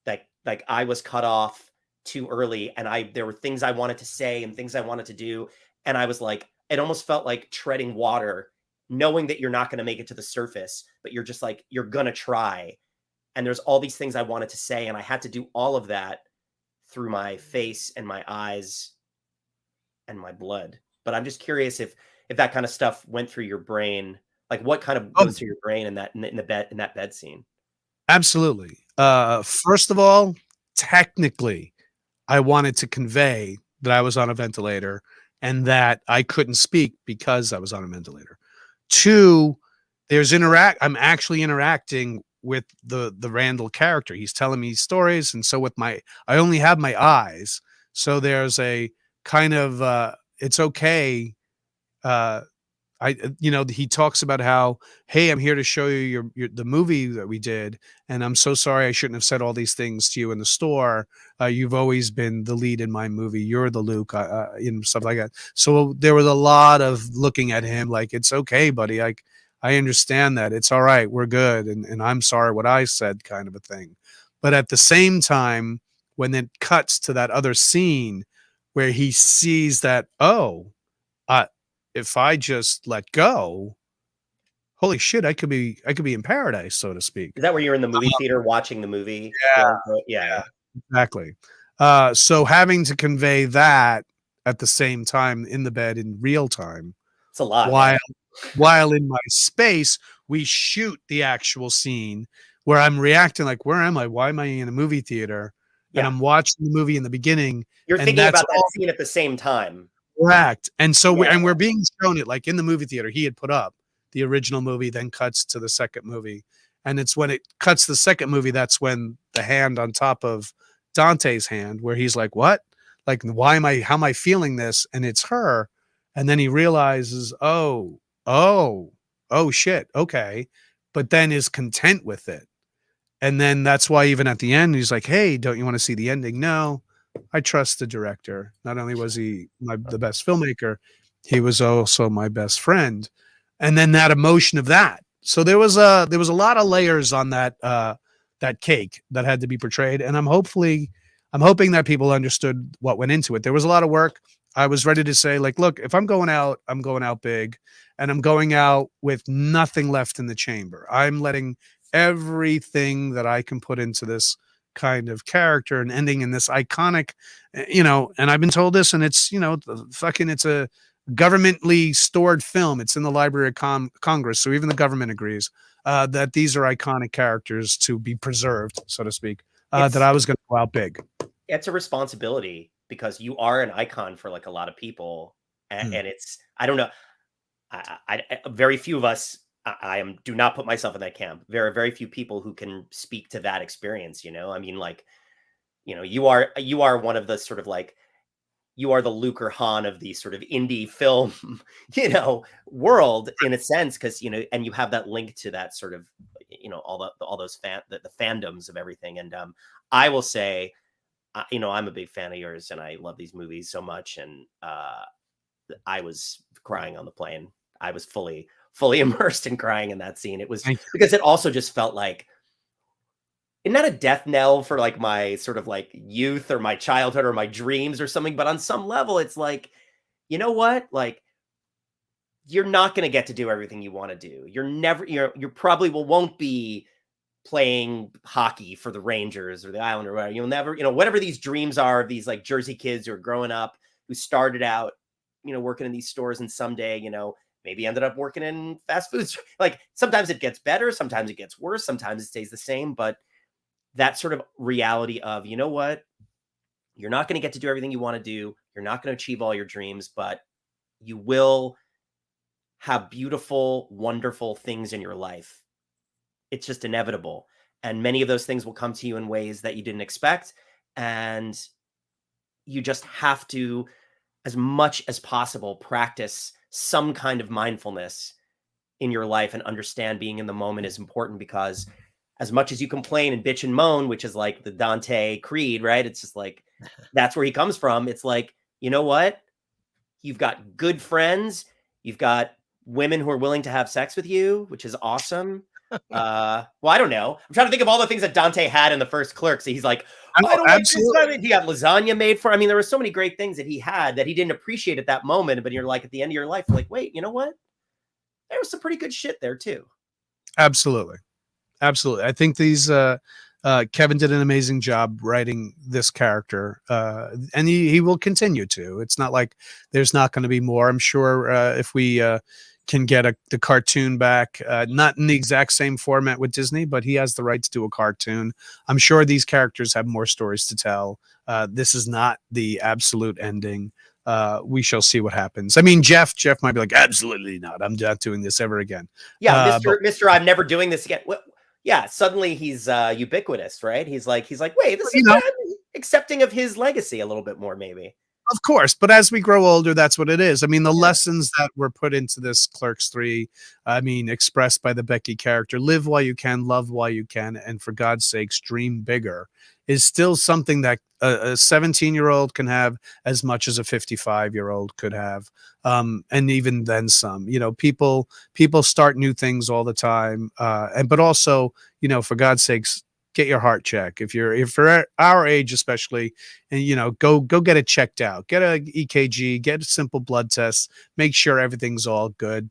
like I was cut off too early, and there were things I wanted to say and things I wanted to do. And I was like, it almost felt like treading water, knowing that you're not going to make it to the surface, but you're just like, you're going to try. And there's all these things I wanted to say. And I had to do all of that through my face and my eyes and my blood. But I'm just curious if that kind of stuff went through your brain, like what kind of goes through your brain in that bed scene? Absolutely. First of all, technically, I wanted to convey that I was on a ventilator and that I couldn't speak because I was on a ventilator. Two, I'm actually interacting with the Randall character. He's telling me stories, and so I only have my eyes. So there's a kind of it's okay. He talks about how, hey, I'm here to show you the movie that we did, and I'm so sorry I shouldn't have said all these things to you in the store. You've always been the lead in my movie. You're the Luke, stuff like that. So there was a lot of looking at him like, it's okay, buddy. Like, I understand that. It's all right. We're good. And I'm sorry what I said, kind of a thing. But at the same time, when it cuts to that other scene where he sees that, oh, if I just let go, holy shit, I could be in paradise, so to speak. Is that where you're in the movie theater watching the movie? Yeah, Yeah. exactly. So having to convey that at the same time in the bed in real time, It's a lot, while man. while in my space, we shoot the actual scene where I'm reacting like, where am I? Why am I in a movie theater? And Yeah. I'm watching the movie in the beginning, You're and thinking that's about that all scene at the same time. correct. And so Yeah. we're being shown it like in the movie theater. He had put up the original movie, then cuts to the second movie. And it's when it cuts the second movie, that's when the hand on top of Dante's hand, where he's like, what? Like, how am I feeling this? And it's her. And then he realizes, oh shit, okay. But then is content with it. And then that's why even at the end, he's like, hey, don't you want to see the ending? No, I trust the director. Not only was he the best filmmaker, he was also my best friend. And then that emotion of that. So there was a lot of layers on that that cake that had to be portrayed. And I'm hoping that people understood what went into it. There was a lot of work. I was ready to say, like, look, if I'm going out big, and I'm going out with nothing left in the chamber. I'm letting everything that I can put into this kind of character and ending in this iconic, and I've been told this, and it's, it's a governmentally stored film. It's in the Library of Congress. So even the government agrees that these are iconic characters to be preserved, so to speak, that I was going to go out big. It's a responsibility because you are an icon for like a lot of people. And it's, I don't know. I very few of us, do not put myself in that camp. There are very few people who can speak to that experience. I mean, like, you are one of the sort of like, you are the Luker Hahn of the sort of indie film, world in a sense. Cause, and you have that link to that sort of, all those the fandoms of everything. And, I will say, I'm a big fan of yours and I love these movies so much. And, I was crying on the plane. I was fully immersed in crying in that scene. It was because it also just felt like, isn't that a death knell for like my sort of like youth or my childhood or my dreams or something? But on some level, it's like, you know what? Like, you're not going to get to do everything you want to do. You probably won't be playing hockey for the Rangers or the Islanders or whatever. You'll never, whatever these dreams are of these like Jersey kids who are growing up, who started out, working in these stores and someday, maybe ended up working in fast foods. Like sometimes it gets better, sometimes it gets worse, sometimes it stays the same. But that sort of reality of, you know what, you're not going to get to do everything you want to do. You're not going to achieve all your dreams, but you will have beautiful, wonderful things in your life. It's just inevitable. And many of those things will come to you in ways that you didn't expect. And you just have to, as much as possible, practice some kind of mindfulness in your life and understand being in the moment is important, because as much as you complain and bitch and moan, which is like the Dante creed, right? It's just like, that's where he comes from. It's like, you know what? You've got good friends. You've got women who are willing to have sex with you, which is awesome. Well, I don't know. I'm trying to think of all the things that Dante had in the first Clerks. He's like, I don't like this. He got lasagna made for. I mean, there were so many great things that he had that he didn't appreciate at that moment. But you're like, at the end of your life, you're like, wait, you know what? There was some pretty good shit there too. Absolutely. I think these Kevin did an amazing job writing this character, and he will continue to. It's not like there's not going to be more. I'm sure if we can get the cartoon back, not in the exact same format with Disney, but he has the right to do a cartoon. I'm sure these characters have more stories to tell. This is not the absolute ending. We shall see what happens. I mean, Jeff might be like, absolutely not. I'm not doing this ever again. Yeah, Mr. I'm never doing this again. Yeah, suddenly he's ubiquitous, right? He's like, wait, this is accepting of his legacy a little bit more, maybe. Of course, but as we grow older, that's what it is. I mean, the lessons that were put into this Clerks 3, I mean, expressed by the Becky character, live while you can, love while you can, and for God's sakes, dream bigger, is still something that a 17-year-old can have as much as a 55-year-old could have. And even then some. People start new things all the time. But also, for God's sakes, get your heart checked. If you're our age, especially, and go get it checked out, get a EKG, get a simple blood test, make sure everything's all good.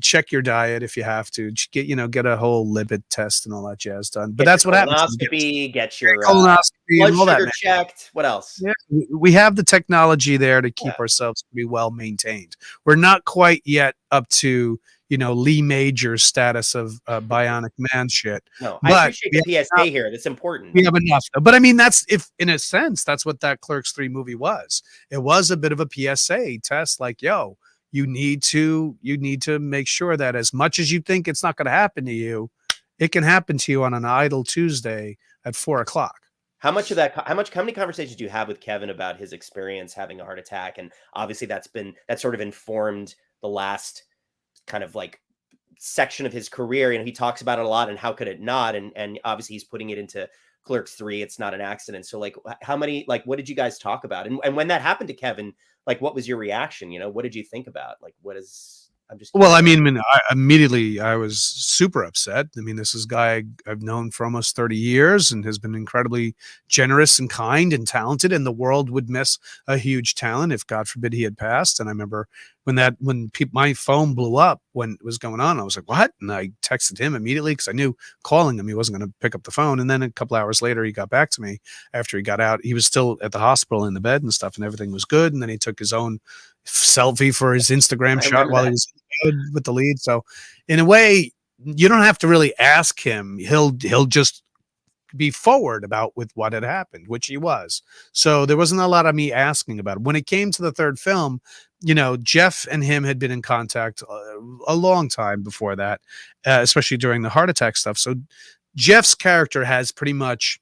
Check your diet if you have to. Get a whole lipid test and all that jazz done. But Get that's your what happens. colonoscopy, get your Colonoscopy blood and all that, sugar man. checked. What else? Yeah, we have the technology there to keep Yeah. ourselves pretty well maintained. We're not quite yet up to Lee Major's status of bionic man shit, No, I but appreciate the PSA here. That's important. we have enough. But I mean, that's if in a sense that's what that Clerks 3 movie was. It was a bit of a PSA test, like, yo, you need to make sure that as much as you think it's not going to happen to you, it can happen to you on an idle Tuesday at 4:00. How many conversations do you have with Kevin about his experience having a heart attack? And obviously that sort of informed the last kind of like section of his career. He talks about it a lot, and how could it not? And obviously he's putting it into Clerks 3. It's not an accident. So like, what did you guys talk about? And when that happened to Kevin, like, what was your reaction? What did you think about? Like, I'm just Well, curious. I mean, I was super upset. I mean, this is a guy I've known for almost 30 years and has been incredibly generous and kind and talented, and the world would miss a huge talent if, God forbid, he had passed. And I remember when my phone blew up when it was going on, I was like, what? And I texted him immediately because I knew calling him, he wasn't going to pick up the phone. And then a couple hours later, he got back to me after he got out. He was still at the hospital in the bed and stuff, and everything was good. And then he took his own selfie for his Instagram shot while he was with the lead. So in a way, you don't have to really ask him. He'll just be forward about with what had happened, which he was. So there wasn't a lot of me asking about it. When it came to the third film, Jeff and him had been in contact a long time before that, especially during the heart attack stuff. So Jeff's character has pretty much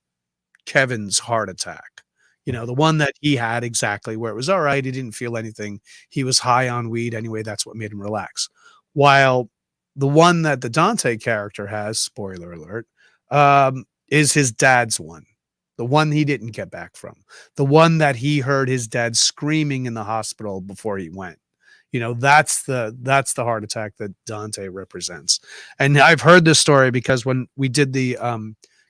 Kevin's heart attack. The one that he had, exactly, where it was all right. He didn't feel anything. He was high on weed anyway. That's what made him relax. While the one that the Dante character has, spoiler alert, is his dad's one. The one he didn't get back from. The one that he heard his dad screaming in the hospital before he went. That's the heart attack that Dante represents. And I've heard this story because when we did the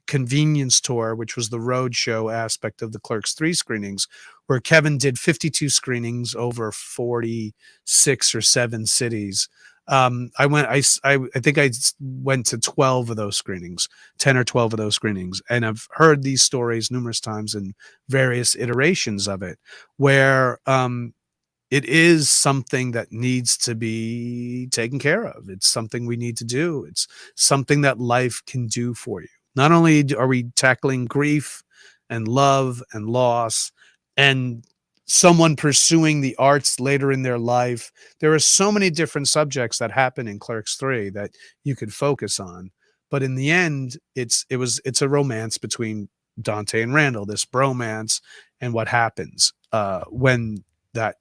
convenience tour, which was the roadshow aspect of the Clerks 3 screenings, where Kevin did 52 screenings over 46 or 7 cities. I think I went to 12 of those screenings, 10 or 12 of those screenings. And I've heard these stories numerous times in various iterations of it, where it is something that needs to be taken care of. It's something we need to do. It's something that life can do for you. Not only are we tackling grief and love and loss and someone pursuing the arts later in their life, there are so many different subjects that happen in Clerks 3 that you could focus on. But in the end, it's a romance between Dante and Randall, this bromance, and what happens when that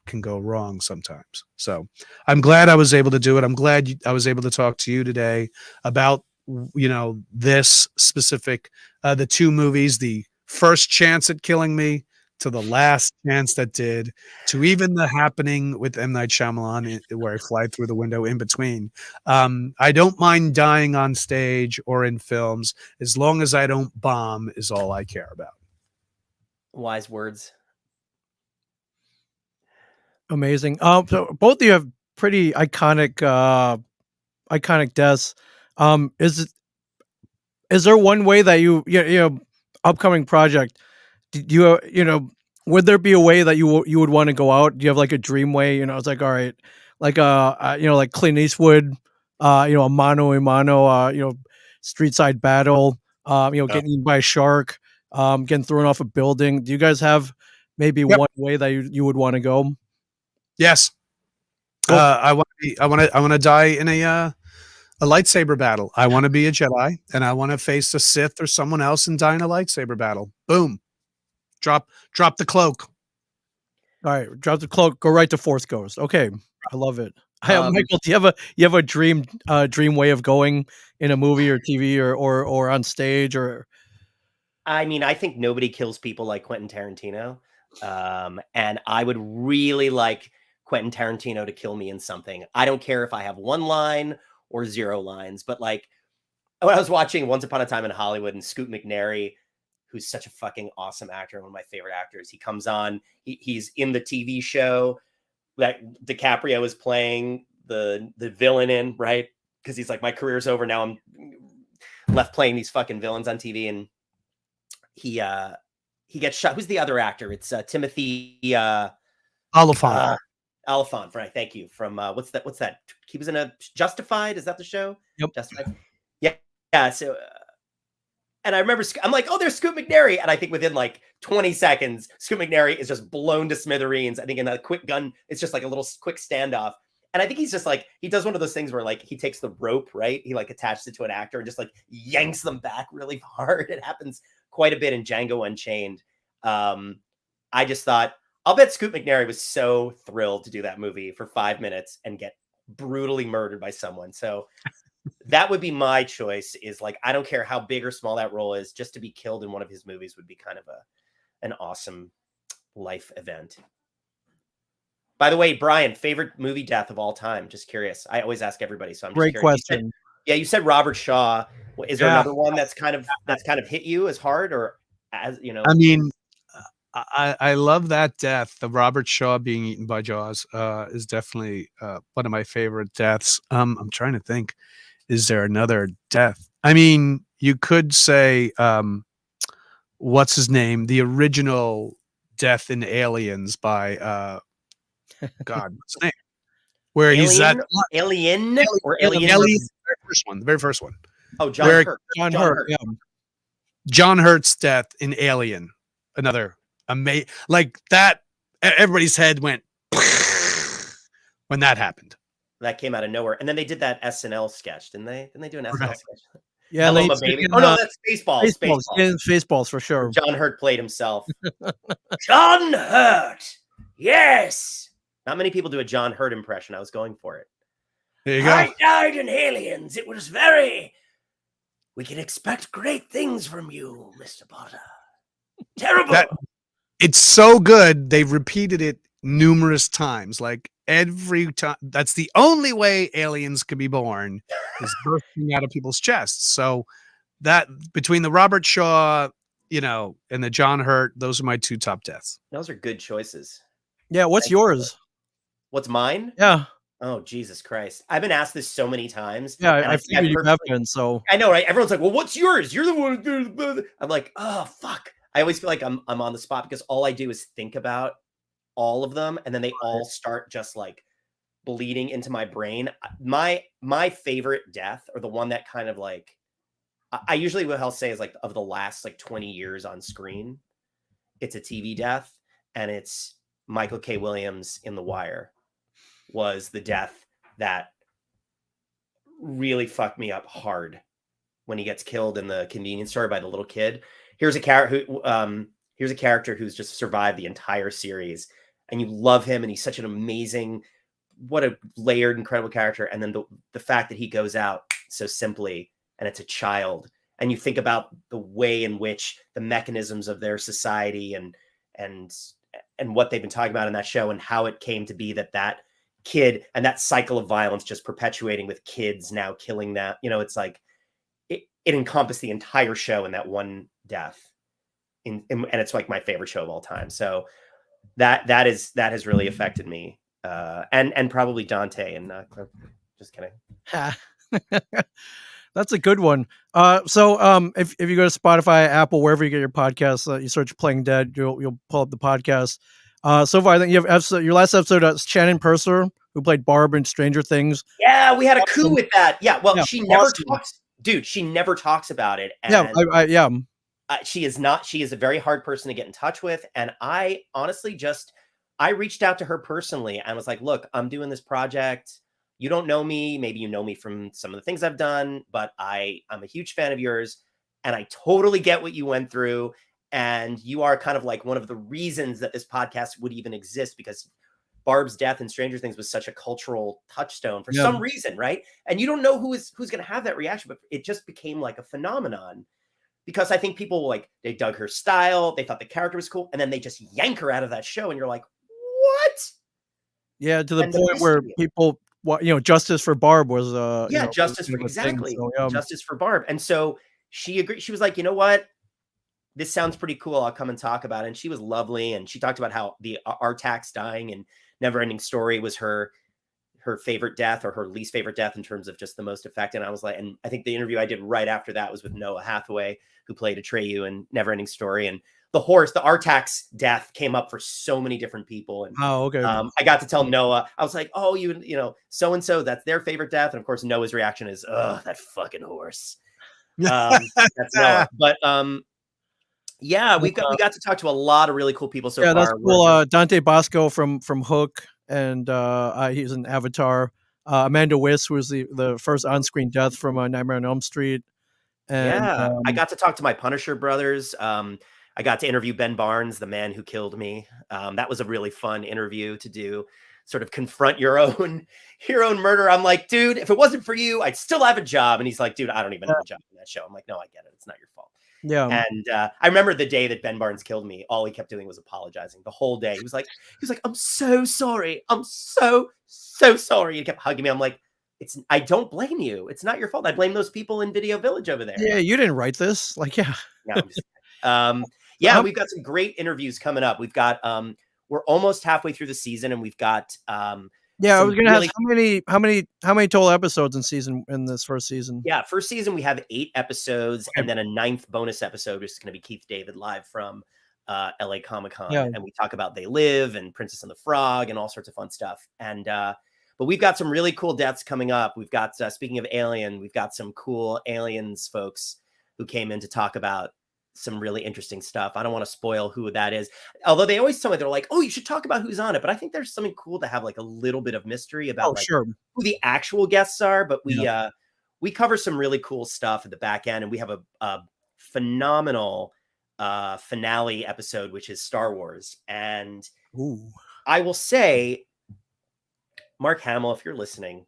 can go wrong sometimes. So I'm glad I was able to do it. I'm glad I was able to talk to you today about this specific the 2 movies, the first chance at killing me to the last chance that did, to even the happening with M. Night Shyamalan where I fly through the window in between. I don't mind dying on stage or in films as long as I don't bomb is all I care about. Wise words. Amazing. So both of you have pretty iconic deaths. Is there one way that upcoming project? Do would there be a way that you would want to go out? Do you have like a dream way? It's like, all right, like like Clint Eastwood, a mano a mano, street side battle, getting eaten by a shark, getting thrown off a building. Do you guys have maybe one way that you would want to go? Yes. Cool. I want to die in a lightsaber battle. I want to be a Jedi, and I want to face a Sith or someone else and die in a lightsaber battle. Boom. Drop the cloak. All right, drop the cloak. Go right to Force Ghost. Okay, I love it. Michael, do you have a dream way of going in a movie or TV or on stage or? I mean, I think nobody kills people like Quentin Tarantino, and I would really like Quentin Tarantino to kill me in something. I don't care if I have 1 line or 0 lines, but like when I was watching Once Upon a Time in Hollywood, and Scoot McNairy, who's such a fucking awesome actor, one of my favorite actors, he comes on. He's in the TV show that DiCaprio is playing the villain in, right? Because he's like, my career's over now. I'm left playing these fucking villains on TV, and he gets shot. Who's the other actor? It's Timothy Oliphant. Oliphant, right? Thank you. From what's that? He was in a Justified. Is that the show? Yep. Justified. Yeah. So, and I remember I'm like, oh, there's Scoot McNairy, and I think within like 20 seconds, Scoot McNairy is just blown to smithereens. I think in a quick gun, it's just like a little quick standoff. And I think he's just like, he does one of those things where like he takes the rope, right? He like attaches it to an actor and just like yanks them back really hard. It happens quite a bit in Django Unchained. I just thought, I'll bet Scoot McNairy was so thrilled to do that movie for 5 minutes and get brutally murdered by someone. So that would be my choice, is like, I don't care how big or small that role is, just to be killed in one of his movies would be kind of an awesome life event. By the way, Brian, favorite movie death of all time? Just curious. I always ask everybody, so I'm just Great curious. question. You said Robert Shaw. Is there another one that's kind of hit you as hard, or as you know? I mean, I love that death. The Robert Shaw being eaten by Jaws is definitely one of my favorite deaths. I'm trying to think. Is there another death? I mean, you could say, what's his name? The original death in Aliens by God, what's his name? Where Alien, he's at Alien or Alien? The very first one. Oh, John Hurt. John Hurt. Yeah. John Hurt's death in Alien. Another amazing, like that. Everybody's head went when that happened. That came out of nowhere, and then they did that SNL sketch, didn't they? Didn't they do an SNL sketch? Yeah, Hello, baby. Oh no, that's Spaceballs. Spaceballs for sure. John Hurt played himself. John Hurt. Yes. Not many people do a John Hurt impression. I was going for it. There you go. I died in Aliens. It was very. We can expect great things from you, Mr. Potter. Terrible. It's so good. They've repeated it numerous times. Like every time. That's the only way aliens could be born, is bursting out of people's chests. So that between the Robert Shaw, and the John Hurt, those are my two top deaths. Those are good choices. Yeah. What's yours? What's mine? Yeah. Oh, Jesus Christ. I've been asked this so many times. Yeah, I figured you have been, so. I know, right? Everyone's like, well, what's yours? You're the one. I'm like, oh, fuck. I always feel like I'm on the spot, because all I do is think about all of them, and then they all start just like bleeding into my brain. My favorite death, or the one that kind of like, I usually what I'll say is like of the last like 20 years on screen, it's a TV death, and it's Michael K. Williams in The Wire. Was the death that really fucked me up hard, when he gets killed in the convenience store by the little kid. Here's a character who's just survived the entire series, and you love him, and he's such an amazing, what a layered, incredible character. And then the fact that he goes out so simply, and it's a child, and you think about the way in which the mechanisms of their society and what they've been talking about in that show, and how it came to be that kid, and that cycle of violence just perpetuating with kids now killing that, it's like it encompassed the entire show in that one death, and it's like my favorite show of all time. So that has really affected me, and probably Dante, and just kidding. That's a good one. So if you go to Spotify, Apple, wherever you get your podcasts, you search Playing Dead, you'll pull up the podcast. So far, I think you have your last episode. Shannon Purser, who played Barb in Stranger Things. Yeah, we had a coup with that. Yeah, well, Yeah, she never awesome. talks, dude. She never talks about it. And Yeah, she is not. She is a very hard person to get in touch with. And I honestly I reached out to her personally and was like, "Look, I'm doing this project. You don't know me. Maybe you know me from some of the things I've done, but I'm a huge fan of yours, and I totally get what you went through. And you are kind of like one of the reasons that this podcast would even exist, because Barb's death in Stranger Things was such a cultural touchstone for some reason, right? And you don't know who's going to have that reaction, but it just became like a phenomenon, because I think people they dug her style, they thought the character was cool, and then they just yank her out of that show, and you're like, what? Yeah, to the point where people what Justice for Barb was Yeah, was justice kind for of a thing. exactly. So Justice for Barb. And so she agreed. She was like, "You know what? This sounds pretty cool. I'll come and talk about it." And she was lovely. And she talked about how the Artax dying and Neverending Story was her favorite death or her least favorite death in terms of just the most effect. And I was like, and I think the interview I did right after that was with Noah Hathaway, who played Atreyu in Neverending Story. And the Artax death came up for so many different people. And oh, okay. I got to tell Noah, I was like, "Oh, so-and-so, that's their favorite death." And of course, Noah's reaction is, "Oh, that fucking horse." That's Noah. But yeah, we got to talk to a lot of really cool people so Yeah, that's far. cool. Dante Bosco from Hook, and he's an Avatar. Amanda Wyss was the first on-screen death from Nightmare on Elm Street, and Yeah, I got to talk to my Punisher brothers. I got to interview Ben Barnes, the man who killed me. That was a really fun interview to do. Sort of confront your own murder. I'm like, "Dude, if it wasn't for you, I'd still have a job." And he's like, "Dude, I don't even have a job in that show." I'm like, "No, I get it. It's not your fault." yeah, And I remember the day that Ben Barnes killed me. All he kept doing was apologizing the whole day. He was like, "I'm so sorry. I'm so sorry." He kept hugging me. I'm like, I don't blame you. It's not your fault. I blame those people in Video Village over there. yeah. You didn't write this, like, yeah. No, I'm just So yeah, we've got some great interviews coming up. We've got we're almost halfway through the season, and we've got yeah, I was some gonna ask really how many total episodes in this first season? yeah, first season we have 8 episodes Okay. and then a 9th bonus episode, which is going to be Keith David live from LA Comic-Con. Yeah. And we talk about They Live and Princess and the Frog and all sorts of fun stuff. And but we've got some really cool deaths coming up. We've got speaking of Alien, we've got some cool Aliens folks who came in to talk about some really interesting stuff. I don't want to spoil who that is. Although they always tell me, they're like, "Oh, you should talk about who's on it." But I think there's something cool to have like a little bit of mystery about Oh, like sure. who the actual guests are. But Yeah. we cover some really cool stuff at the back end, and we have a phenomenal finale episode, which is Star Wars. And Ooh. I will say, Mark Hamill, if you're listening,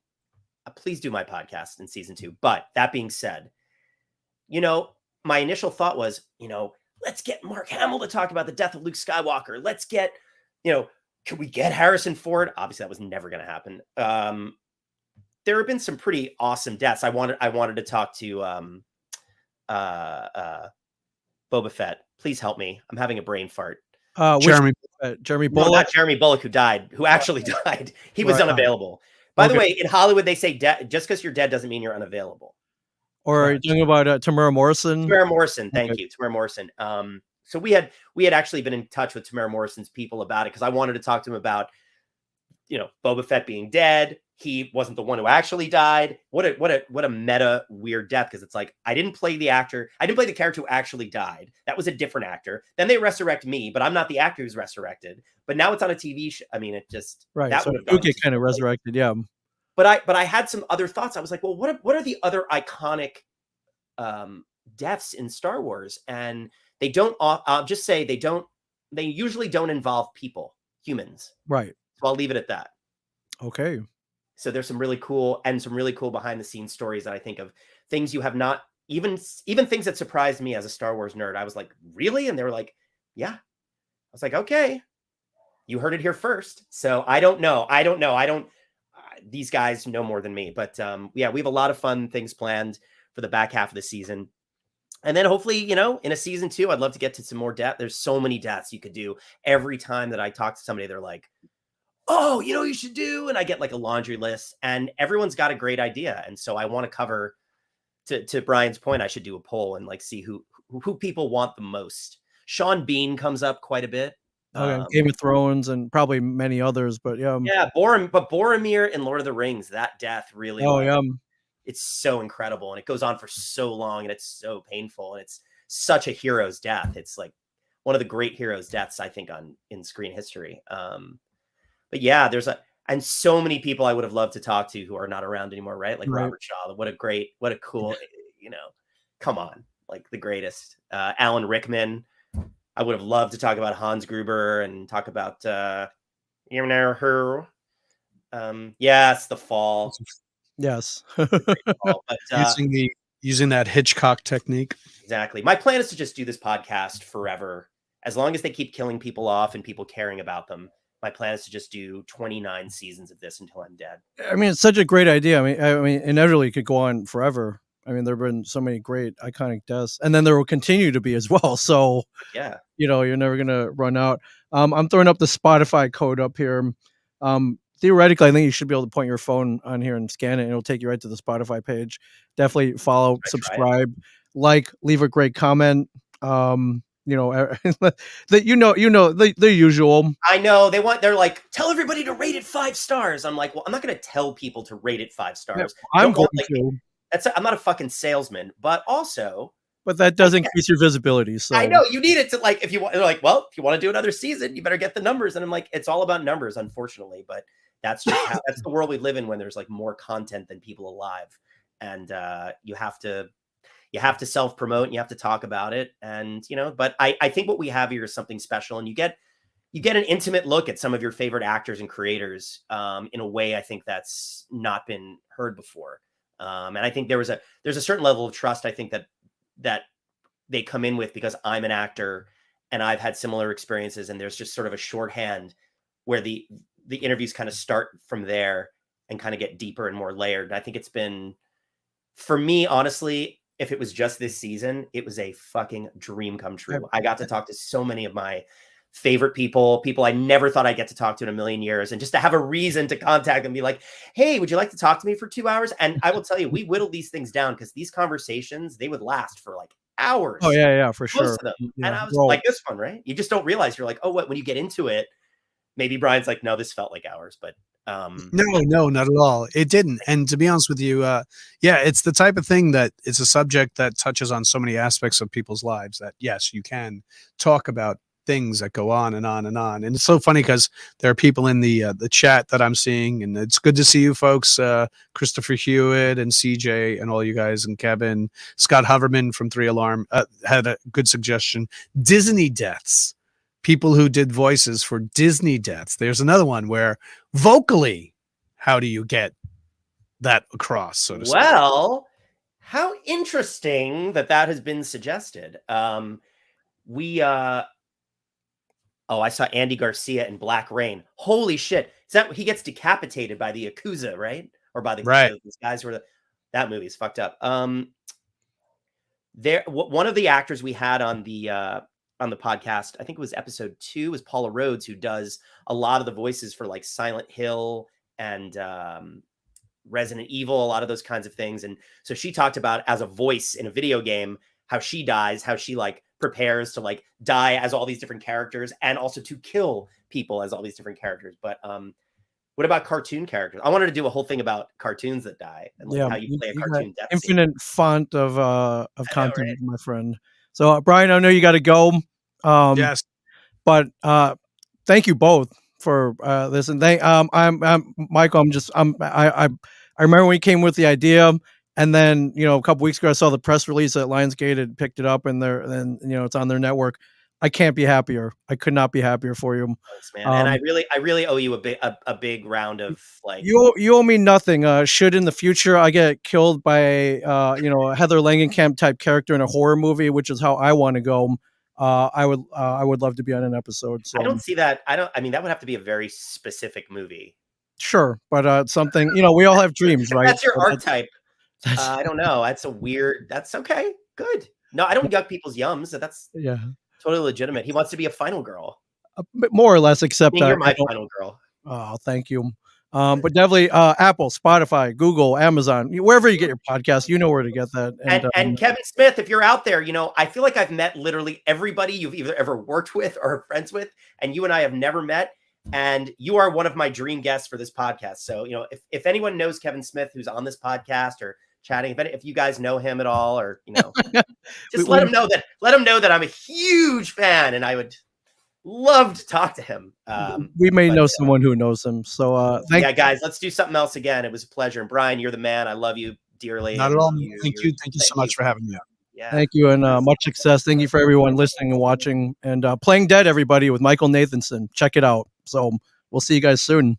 please do my podcast in season 2. But that being said, my initial thought was, let's get Mark Hamill to talk about the death of Luke Skywalker. Let's get, can we get Harrison Ford? Obviously, that was never going to happen. There have been some pretty awesome deaths. I wanted to talk to Boba Fett. Please help me. I'm having a brain fart. Jeremy No, Bullock. not Jeremy Bullock, who actually died. He was unavailable. By the way, in Hollywood, they say just because you're dead doesn't mean you're unavailable. Or are you talking about Tamara Morrison? Tamara Morrison, thank Okay. you, Tamara Morrison. So we had actually been in touch with Tamara Morrison's people about it because I wanted to talk to him about, Boba Fett being dead. He wasn't the one who actually died. What a meta weird death, because it's like I didn't play the actor. I didn't play the character who actually died. That was a different actor. Then they resurrect me, but I'm not the actor who's resurrected. But now it's on a TV show. I mean, it just Right. that So would have you gone get kind of resurrected. Yeah. But I had some other thoughts. I was like, well, what are the other iconic deaths in Star Wars? And they don't. I'll just say they don't. They usually don't involve humans. Right. So I'll leave it at that. Okay. So there's some really cool behind the scenes stories that I think of, things you have not even things that surprised me as a Star Wars nerd. I was like, really? And they were like, yeah. I was like, okay, you heard it here first. So I don't know. These guys know more than me, but yeah, we have a lot of fun things planned for the back half of the season. And then hopefully, in a season 2, I'd love to get to some more death. There's so many deaths you could do. Every time that I talk to somebody, they're like, "Oh, you should do," and I get like a laundry list, and everyone's got a great idea. And so I want to cover, to Brian's point, I should do a poll and like see who people want the most. Sean Bean comes up quite a bit. Okay. Game of Thrones and probably many others, but yeah. Yeah, Boromir in Lord of the Rings, that death really, Oh, yeah. it's so incredible, and it goes on for so long, and it's so painful, and it's such a hero's death. It's like one of the great hero's deaths, I think, in screen history. But yeah, and so many people I would have loved to talk to who are not around anymore, right? Like Robert Shaw. What a cool, come on, like the greatest. Alan Rickman. I would have loved to talk about Hans Gruber and talk about who. Yes, The Fall. Yes. Fall. But, using that Hitchcock technique. Exactly. My plan is to just do this podcast forever, as long as they keep killing people off and people caring about them. my plan is to just do 29 seasons of this until I'm dead. I mean, it's such a great idea. I mean, inevitably it could go on forever. I mean, there have been so many great iconic deaths, and then there will continue to be as well. So, Yeah. you're never gonna run out. I'm throwing up the Spotify code up here. Theoretically, I think you should be able to point your phone on here and scan it, and it'll take you right to the Spotify page. Definitely follow, Should I try it? subscribe, like, leave a great comment. The usual. I know they're like, tell everybody to rate it 5 stars. I'm like, well, I'm not going to tell people to rate it 5 Yeah, stars. I'm Don't going want, to, I'm not a fucking salesman, but also but that does increase your visibility. So I know you need it to, like, if you want, they're like, well, if you want to do another season, you better get the numbers. And I'm like, it's all about numbers, unfortunately, but that's just that's the world we live in when there's like more content than people alive. And you have to self-promote and you have to talk about it. And, but I think what we have here is something special, and you get an intimate look at some of your favorite actors and creators in a way I think that's not been heard before. And I think there's a certain level of trust I think that they come in with, because I'm an actor and I've had similar experiences, and there's just sort of a shorthand where the interviews kind of start from there and kind of get deeper and more layered. And I think it's been, for me, honestly, if it was just this season, it was a fucking dream come true. I got to talk to so many of my favorite people I never thought I'd get to talk to in a million years, and just to have a reason to contact them and be like, hey, would you like to talk to me for 2 hours? And I will tell you, we whittled these things down, because these conversations, they would last for like hours. Oh yeah, for Most sure. of them. Yeah, and I was like, this one, right? You just don't realize. You're like, oh, what? When you get into it, maybe Brian's like, no, this felt like hours, but no, not at all. It didn't. And to be honest with you, it's the type of thing that it's a subject that touches on so many aspects of people's lives that, yes, you can talk about things that go on and on and on. And it's so funny because there are people in the chat that I'm seeing, and it's good to see you folks, Christopher Hewitt and CJ and all you guys, and Kevin. Scott Hoverman from 3 Alarm had a good suggestion. Disney deaths. People who did voices for Disney deaths. There's another one where vocally, how do you get that across, so to speak? Well, how interesting that has been suggested. I saw Andy Garcia in Black Rain. Holy shit. Is that he gets decapitated by the Yakuza, right? Or by these guys who are that movie is fucked up. One of the actors we had on the podcast, I think it was episode 2, was Paula Rhodes, who does a lot of the voices for like Silent Hill and Resident Evil, a lot of those kinds of things. And so she talked about, as a voice in a video game, how she dies, how she like prepares to like die as all these different characters, and also to kill people as all these different characters. But what about cartoon characters? I wanted to do a whole thing about cartoons that die, and like how you play a cartoon death scene. Infinite font of content, right? My friend. So Brian, I know you got to go. Yes, but thank you both for this, and I'm Michael. I remember when you came with the idea, and then a couple weeks ago I saw the press release that Lionsgate had picked it up, and it's on their network. I can't be happier. I could not be happier for you. Thanks, man. And I really owe you a big round of like. You owe me nothing. Should in the future I get killed by a Heather Langenkamp type character in a horror movie, which is how I want to go. I would love to be on an episode. So I don't see that. I mean, that would have to be a very specific movie. Sure, but something, we all have dreams, right? That's your archetype. I don't know. That's okay. Good. No, I don't yuck people's yums. That's totally legitimate. He wants to be a final girl. More or less, except you're my final girl. Oh, thank you. But definitely Apple, Spotify, Google, Amazon, wherever you get your podcast, you know where to get that. And Kevin Smith, if you're out there, I feel like I've met literally everybody you've either ever worked with or are friends with, and you and I have never met. And you are one of my dream guests for this podcast. So, if anyone knows Kevin Smith, who's on this podcast or chatting, if you guys know him at all, or, just let him know that I'm a huge fan and I would love to talk to him. We may know someone who knows him. So, guys, let's do something else again. It was a pleasure. And Brian, you're the man. I love you dearly. Not at all. Thank you so much for having me on. Yeah. Thank you, and much success. Thank you for everyone listening and watching. And Playing Dead, everybody, with Michael Nathanson. Check it out. So we'll see you guys soon.